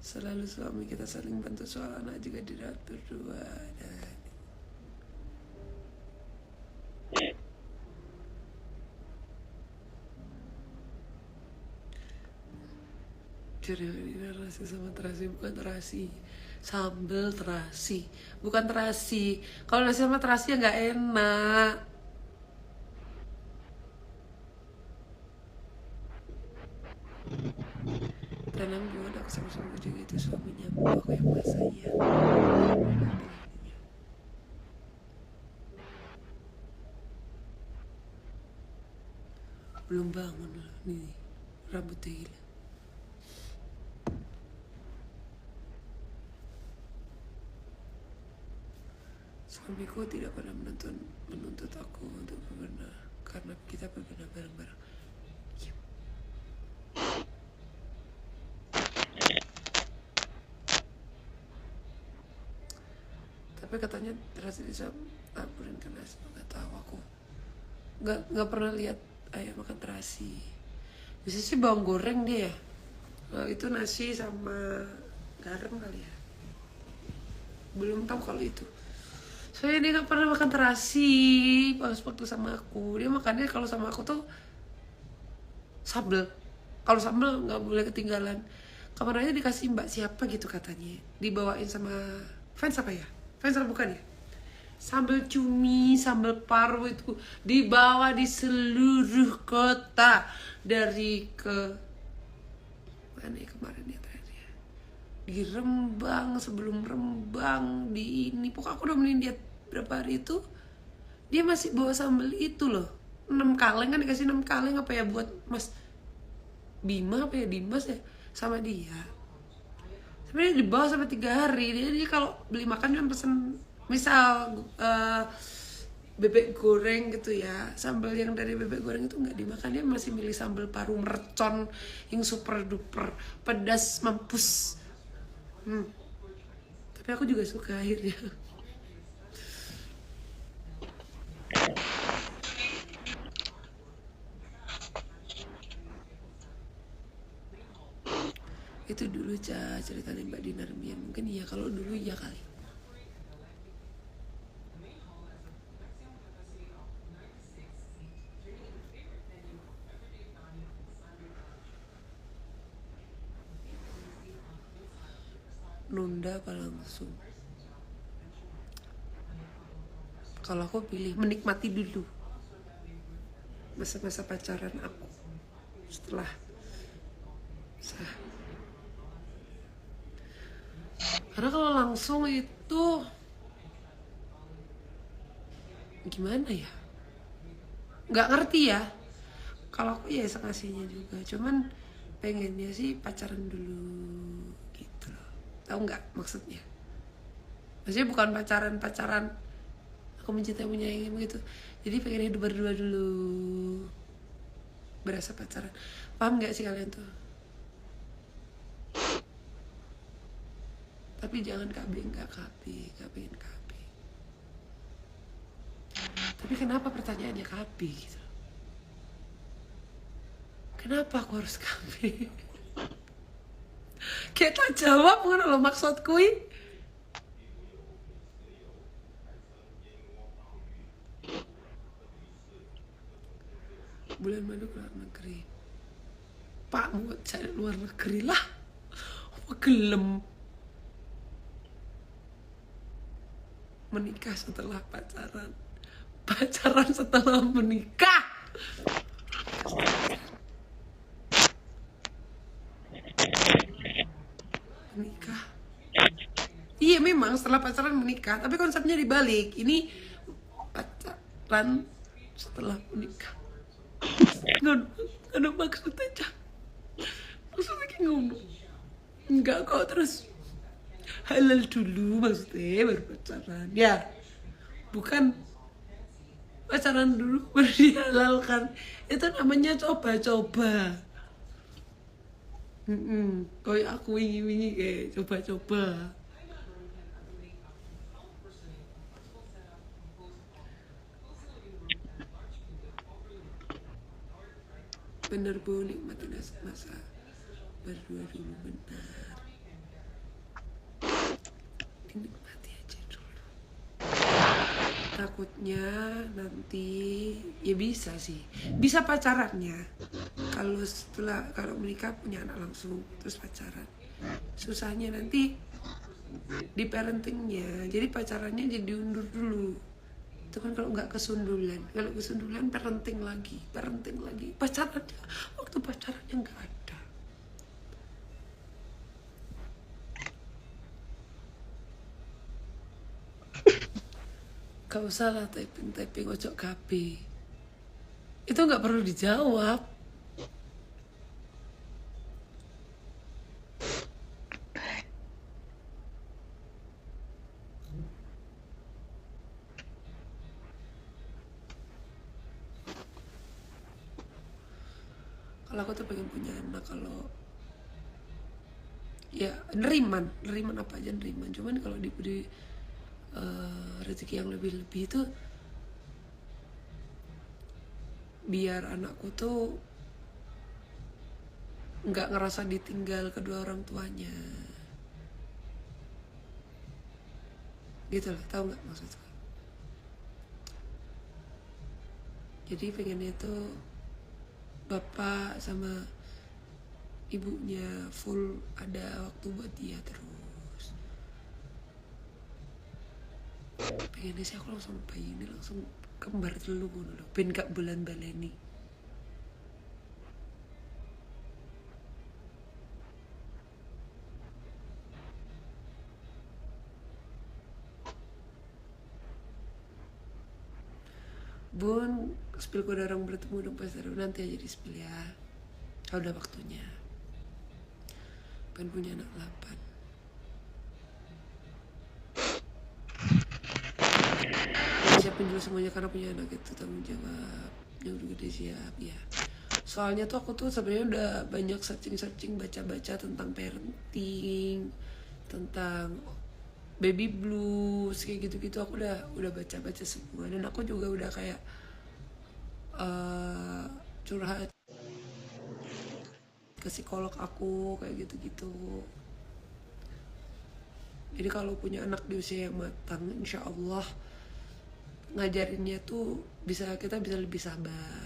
Selalu suami kita saling bantu, soal anak juga dirawat berdua. Jadi ini rasi sama terasi, bukan terasi. Sambal terasi, bukan terasi. Kalau nasi sama terasi ya nggak enak. Tanam juga ada sama-sama kerja gitu, suaminya aku yang masanya. Belum bangun loh, nih rambutnya gila. Suamiku tidak pernah menuntut aku untuk bebenah, karena kita bebenah bareng-bareng. Tapi katanya terasa bisa taburin ke nasi, nggak tahu aku. Nggak pernah lihat ayah makan terasi. Biasanya sih bawang goreng dia ya. Nah, itu nasi sama garam kali ya. Belum tahu kalau itu. Soalnya dia nggak pernah makan terasi pas waktu sama aku. Dia makannya kalau sama aku tuh sambel. Kalau sambel nggak boleh ketinggalan. Kamarnya dikasih mbak siapa gitu katanya. Dibawain sama fans apa ya? Fans apa bukan ya? Sambal cumi, sambal paru itu dibawa di seluruh kota. Dari ke mana ya kemarin ya terakhir? Di Rembang, sebelum Rembang, di ini. Pokoknya aku udah nemenin dia berapa hari itu. Dia masih bawa sambal itu loh. 6 kaleng kan, dikasih 6 kaleng apa ya buat Mas Bima apa ya, Dimas ya, sama dia. Sebenarnya dibawa sampai 3 hari. Jadi kalau beli makan cuma pesen misal bebek goreng gitu ya, sambal yang dari bebek goreng itu nggak dimakan, dia masih milih sambal paru mercon yang super duper pedas mampus. Tapi aku juga suka akhirnya. Itu dulu ceritanya Mbak Dinar Mian. Mungkin iya, kalau dulu iya kali. nunda apa langsung. Kalau aku pilih menikmati dulu masa-masa pacaran aku setelah sah. Karena kalau langsung itu gimana ya? Nggak ngerti ya. Kalau aku ya sekasihnya juga. Cuman pengennya sih pacaran dulu gitu loh. Tahu nggak maksudnya? Maksudnya bukan pacaran aku mencintai menyayangi begitu. Jadi pengen hidup berdua dulu. Berasa pacaran. Paham nggak sih kalian tuh? Tapi jangan KB, nggak pengen KB. Tapi kenapa pertanyaannya KB gitu? Kenapa aku harus KB? Kayak tak jawab kan lo maksudku. Bulan madu keluar negeri. Pak mau cari luar negeri lah. Apa gelem? Menikah setelah pacaran. Pacaran setelah menikah. Menikah. Iya memang setelah pacaran menikah, tapi konsepnya dibalik. Ini pacaran setelah menikah. Nggak ada maksud aja. Maksudnya kayak ngono. Enggak kok, terus halal dulu maksudnya baru pacaran. Ya, bukan pacaran dulu baru dihalalkan. Itu namanya coba-coba. Kayak aku wingi-wingi kayak coba-coba. Bener Bu, nikmatin masa berdua dulu, benar. Dinikmati aja dulu. Takutnya nanti ya bisa sih, bisa pacarannya. Kalau menikah punya anak langsung terus pacaran. Susahnya nanti di parentingnya. Jadi pacarannya jadi diundur dulu. Itu kan kalau nggak kesundulan. Kalau kesundulan parenting lagi. Pacarannya, waktu pacarannya nggak ada. Gak usah lah typing ojok KB. Itu nggak perlu dijawab. Kalau aku tuh pengen punya anak, kalau ya neriman apa aja neriman. Cuman kalau diberi rezeki yang lebih itu biar anakku tuh nggak ngerasa ditinggal kedua orang tuanya, gitu loh. Tahu nggak maksudku? Jadi pengennya tuh bapak sama ibunya full ada waktu buat dia terus. Pengennya sih aku langsung bayi ini langsung kembar dulu ngono lho, ben gak bulan baleni. Bun, spill kode orang bertemu dong pas nanti aja di spill ya. Kalau udah waktunya. Pengen punya anak 8. Siapin dulu semuanya karena punya anak itu tanggung jawab. Yang udah gede siap ya. Soalnya tuh aku tuh sebenarnya udah banyak searching baca-baca tentang parenting, tentang baby blues kayak gitu-gitu. Aku udah baca-baca semua dan aku juga udah kayak curhat ke psikolog aku kayak gitu-gitu. Jadi kalau punya anak di usia yang matang, insya Allah ngajarinnya tuh kita bisa lebih sabar.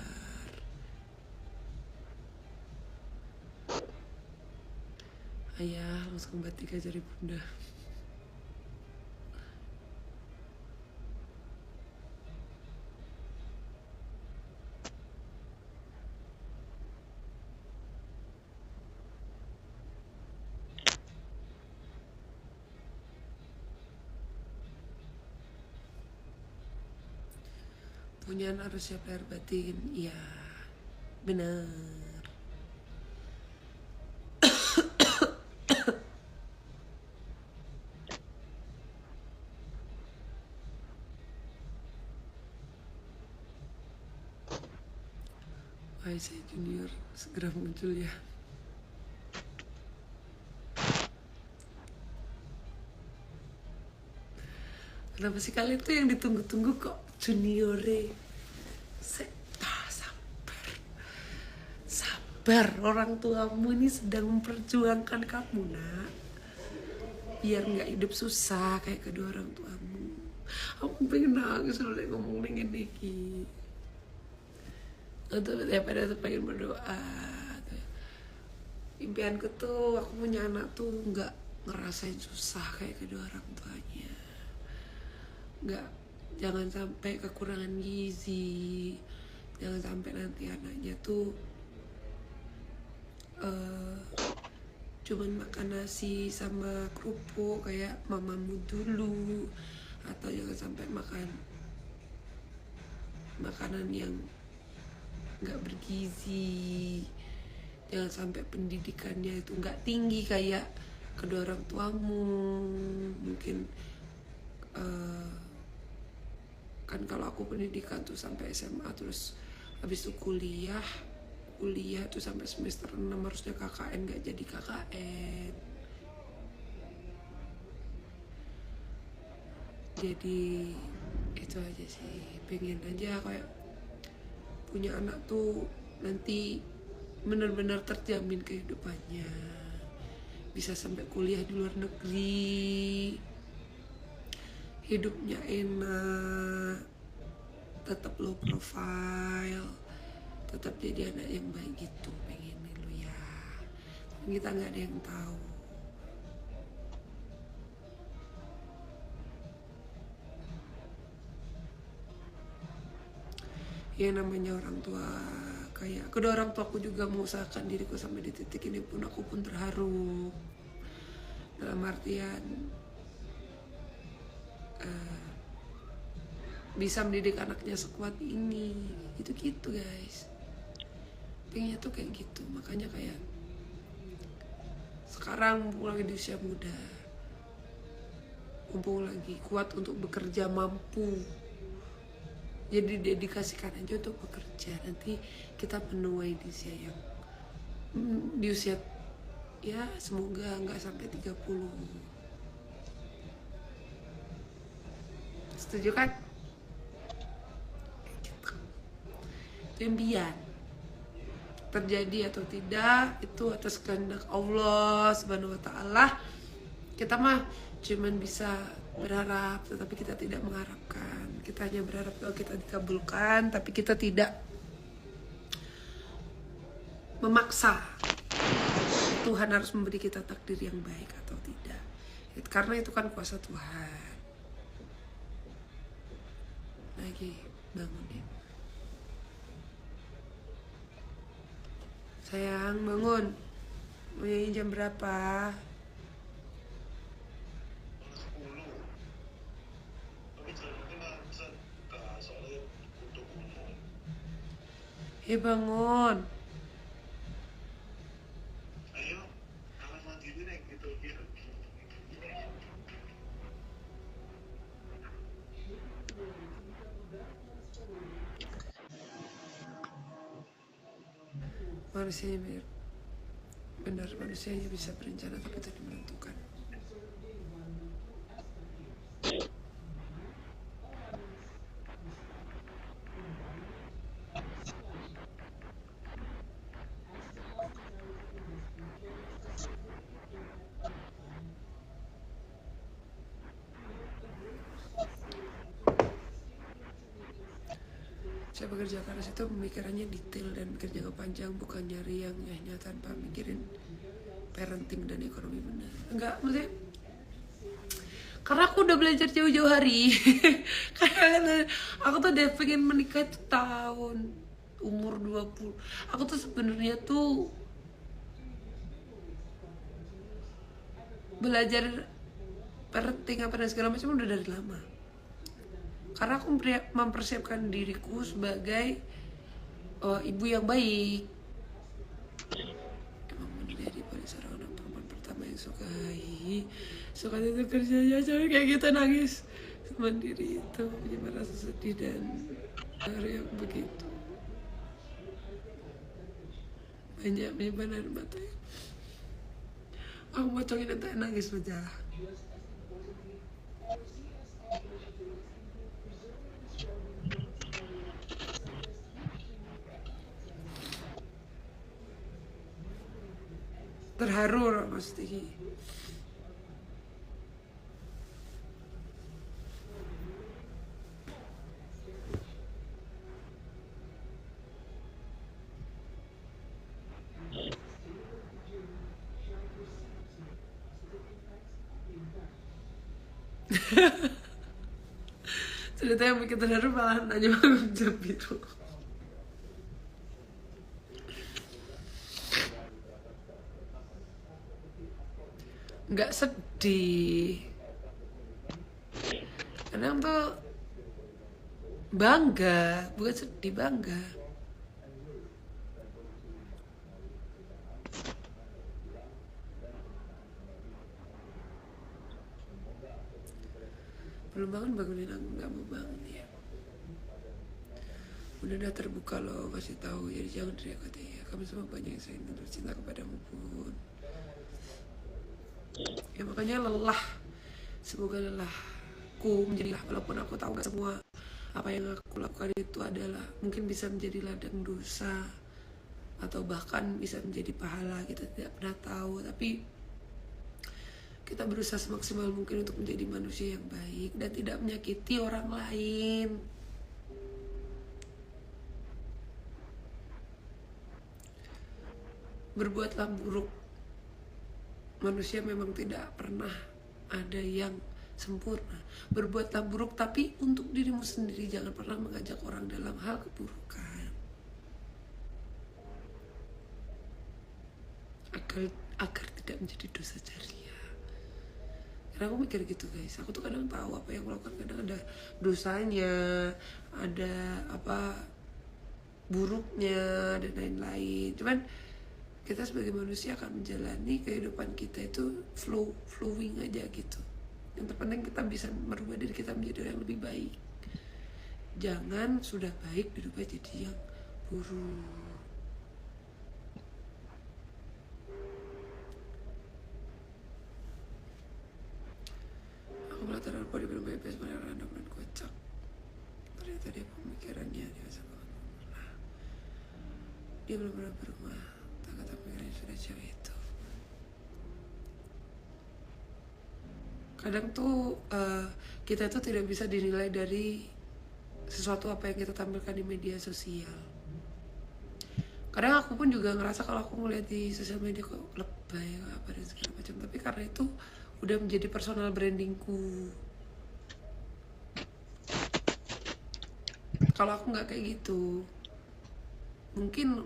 Ayah langsung batik aja dari bunda. Punya harus siap lahir batin. Iya, benar. Aisyah Junior segera muncul ya. Kenapa sih kalian tuh yang ditunggu-tunggu kok juniore? Sabar, orang tuamu ini sedang memperjuangkan kamu nak, biar nggak hidup susah kayak kedua orang tuamu. Aku pengen nangis kalau ngomong dengan Neki. Atau daripada tuh pengen berdoa. Impianku tuh aku punya anak tuh nggak ngerasain susah kayak kedua orang tuanya. Jangan sampai kekurangan gizi, jangan sampai nanti anaknya tuh cuman makan nasi sama kerupuk kayak mamamu dulu, atau jangan sampai makan makanan yang nggak bergizi, jangan sampai pendidikannya itu nggak tinggi kayak kedua orang tuamu. Mungkin kan kalau aku pendidikan tuh sampai SMA, terus habis itu kuliah tuh sampai semester 6 harusnya KKN, gak jadi KKN. Jadi itu aja sih, pengen aja kayak punya anak tuh nanti benar-benar terjamin kehidupannya, bisa sampai kuliah di luar negeri, hidupnya enak, tetap low profile, tetap jadi anak yang baik gitu, pengen lu ya. Kita nggak ada yang tahu. Ya namanya orang tua, kayak kedua orang tuaku juga mengusahakan diriku sampai di titik ini pun aku pun terharu. Dalam artian bisa mendidik anaknya sekuat ini, gitu guys. Pengennya tuh kayak gitu. Makanya kayak sekarang mumpung lagi di usia muda, mumpung lagi kuat untuk bekerja, mampu, jadi dedikasikan aja untuk bekerja. Nanti kita menuai di usia yang di usia ya semoga nggak sampai 30. Setuju kan? Gitu. Itu impian. Terjadi atau tidak itu atas kehendak Allah Subhanahu wa taala. Kita mah cuman bisa berharap, tetapi kita tidak mengharapkan. Kita hanya berharap bahwa kita dikabulkan, tapi kita tidak memaksa Tuhan harus memberi kita takdir yang baik atau tidak. Karena itu kan kuasa Tuhan. Lagi bangunin. Sayang, bangun. Mau nyanyi jam berapa? Bangun. Manusianya benar, manusianya bisa berencana tapi tidak menentukan. Saya bekerja keras itu pemikirannya detail dan pikir jangka panjang, bukan nyari yang nyahnya tanpa mikirin parenting dan ekonomi benar. Enggak, maksudnya karena aku udah belajar jauh-jauh hari. Karena aku tuh udah pengen menikah itu tahun umur 20. Aku tuh sebenarnya tuh belajar parenting apa dan segala macam udah dari lama. Karena aku mempersiapkan diriku sebagai ibu yang baik. Emang menjadi pada seorang anak perempuan pertama yang suka itu kerjanya cewek kayak gitu, nangis mandiri itu punya rasa sedih dan yang begitu banyak menyimpan air mata. Aku bocongin nanti nangis aja. Terharu lah pasti. Cerita yang bikin terharu malah nanya bangun jam biru. Nggak sedih, kadang tuh bangga, bukan sedih, bangga. Belum bangunin aku, nggak mau bangun ya. Udah terbuka loh, kasih tahu, jadi jangan teriak ya. Kami semua banyak yang sayang dan cinta kepadamu pun. Ya makanya lelah, semoga lelahku menjadilah, walaupun aku tahu gak semua apa yang aku lakukan itu adalah mungkin bisa menjadi ladang dosa atau bahkan bisa menjadi pahala, kita tidak pernah tahu, tapi kita berusaha semaksimal mungkin untuk menjadi manusia yang baik dan tidak menyakiti orang lain. Berbuatlah buruk. Manusia memang tidak pernah ada yang sempurna. Berbuatlah buruk tapi untuk dirimu sendiri, jangan pernah mengajak orang dalam hal keburukan. Agar tidak menjadi dosa jariah. Karena aku mikir gitu guys, aku tuh kadang tahu apa yang aku lakukan, kadang ada dosanya, ada apa buruknya dan lain-lain. Cuman kita sebagai manusia akan menjalani kehidupan kita itu flowing aja gitu. Yang terpenting kita bisa merubah diri kita menjadi orang yang lebih baik. Jangan sudah baik dirubah jadi yang buruk. Aku malah terlalu pada belum bebas, malah random dan kocak. Ternyata dia pemikirannya dewasa banget. Dia belum pernah berubah. Kata pemikirannya sudah cewek itu. Kadang tuh kita tuh tidak bisa dinilai dari sesuatu apa yang kita tampilkan di media sosial. Kadang aku pun juga ngerasa kalau aku ngeliat di sosial media kok lebay apa dan segala macam, tapi karena itu udah menjadi personal brandingku. Kalau aku nggak kayak gitu, mungkin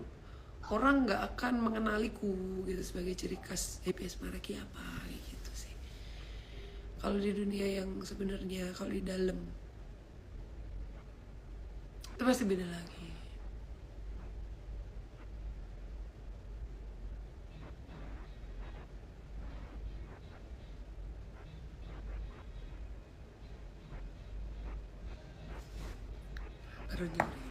orang nggak akan mengenaliku gitu sebagai ciri khas Happy Asmaraki apa gitu sih. Kalau di dunia yang sebenarnya, kalau di dalam itu pasti beda lagi. Baru nyari.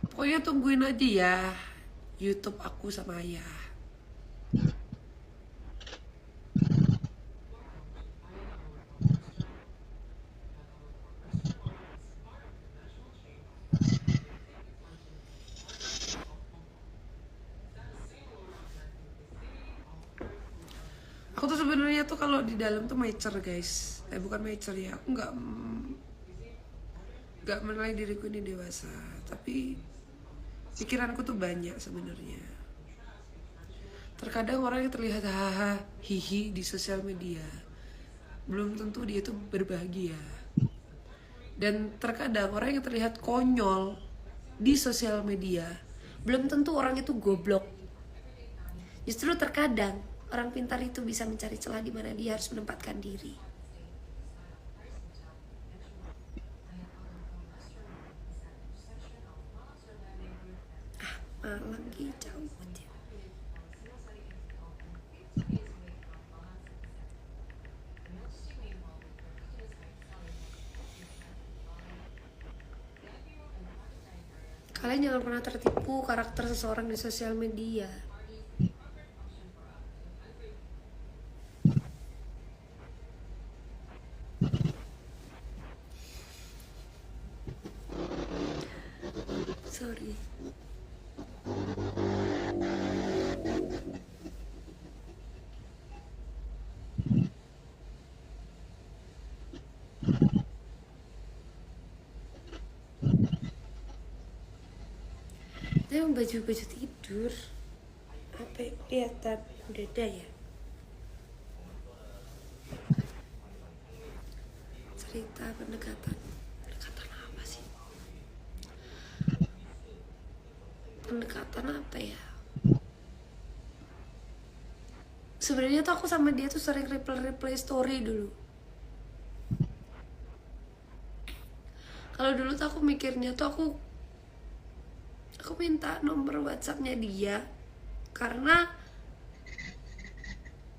Pokoknya tungguin aja ya YouTube aku sama Ayah. Aku tuh sebenarnya tuh kalau di dalam tuh mature guys. Bukan mature ya. Aku nggak menilai diriku ini dewasa. Tapi pikiranku tuh banyak sebenarnya. Terkadang orang yang terlihat hahaha hihi di sosial media belum tentu dia tuh berbahagia. Dan terkadang orang yang terlihat konyol di sosial media belum tentu orang itu goblok. Justru terkadang orang pintar itu bisa mencari celah di mana dia harus menempatkan diri. Lagi cabut ya. Kalian jangan pernah tertipu karakter seseorang di sosial media. Sorry. Tapi baju-baju tidur apa ya? Kelihatan dada ya. Cerita pendekatan apa sih? Pendekatan apa ya? Sebenarnya tuh aku sama dia tuh sering replay story dulu. Kalau dulu tuh aku mikirnya tuh aku minta nomor WhatsAppnya dia karena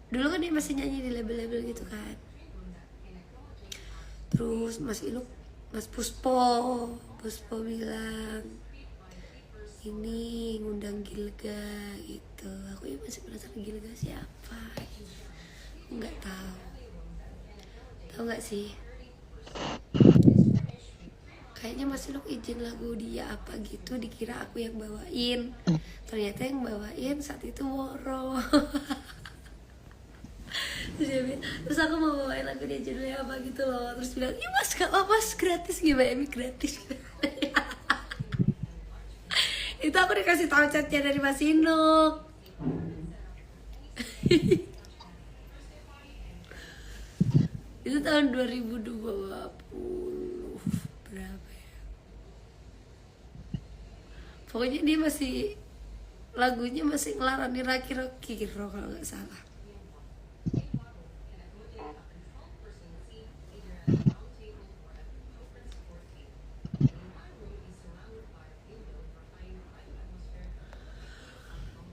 dulu kan dia masih nyanyi di label-label gitu kan. Terus Mas Puspo bilang ini ngundang Gilga gitu. Aku ya masih penasaran Gilga siapa. Aku nggak tahu nggak sih? Kayaknya Mas Iluk izin lagu dia apa gitu, dikira aku yang bawain. Ternyata yang bawain saat itu Woro. Terus aku mau bawain lagu dia judulnya apa gitu loh. Terus bilang, iya Mas gak apa Mas, gratis gimana Emi gratis. Itu aku dikasih tahu chatnya dari Mas Inuk. Itu tahun 2020 berapa ya? Pokoknya dia masih lagunya masih ngelarani Kiro kalau nggak salah.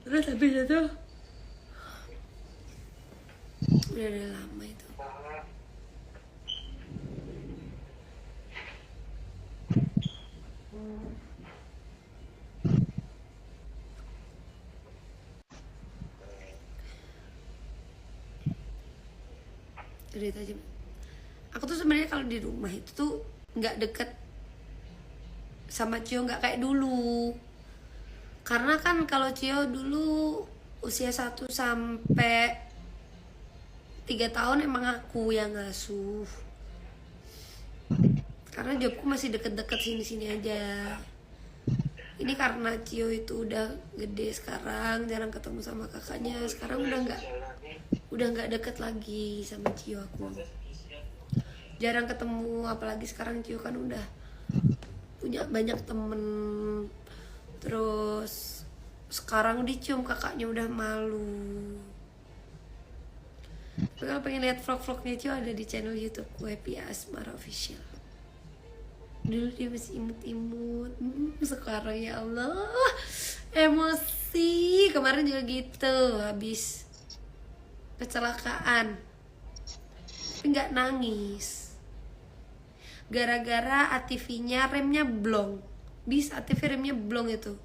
Terus habis itu udah lama itu. Cerita aja. Aku tuh sebenarnya kalau di rumah itu tuh nggak deket sama Cio, nggak kayak dulu. Karena kan kalau Cio dulu usia 1 sampai 3 tahun emang aku yang ngasuh. Karena jobku masih deket-deket sini-sini aja. Ini karena Cio itu udah gede sekarang, jarang ketemu sama kakaknya. Sekarang udah nggak deket lagi sama Cio aku. Jarang ketemu, apalagi sekarang Cio kan udah punya banyak temen. Terus sekarang dicium kakaknya udah malu. Tapi kalau pengen lihat vlog-vlognya Cio ada di channel YouTube gue Happy Asmara Official. Dulu dia masih imut-imut, sekarang ya Allah emosi. Kemarin juga gitu, habis kecelakaan tapi nggak nangis gara-gara ATV-nya remnya blong. Bisa ATV remnya blong itu.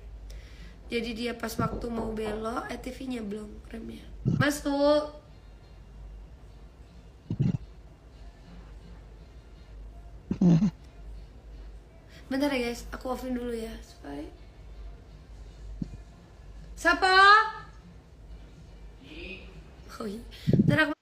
Jadi dia pas waktu mau belok ATV-nya blong remnya. Masuk. Bentar ya guys, aku offin dulu ya. Supaya siapa? Oh iya. Bentar aku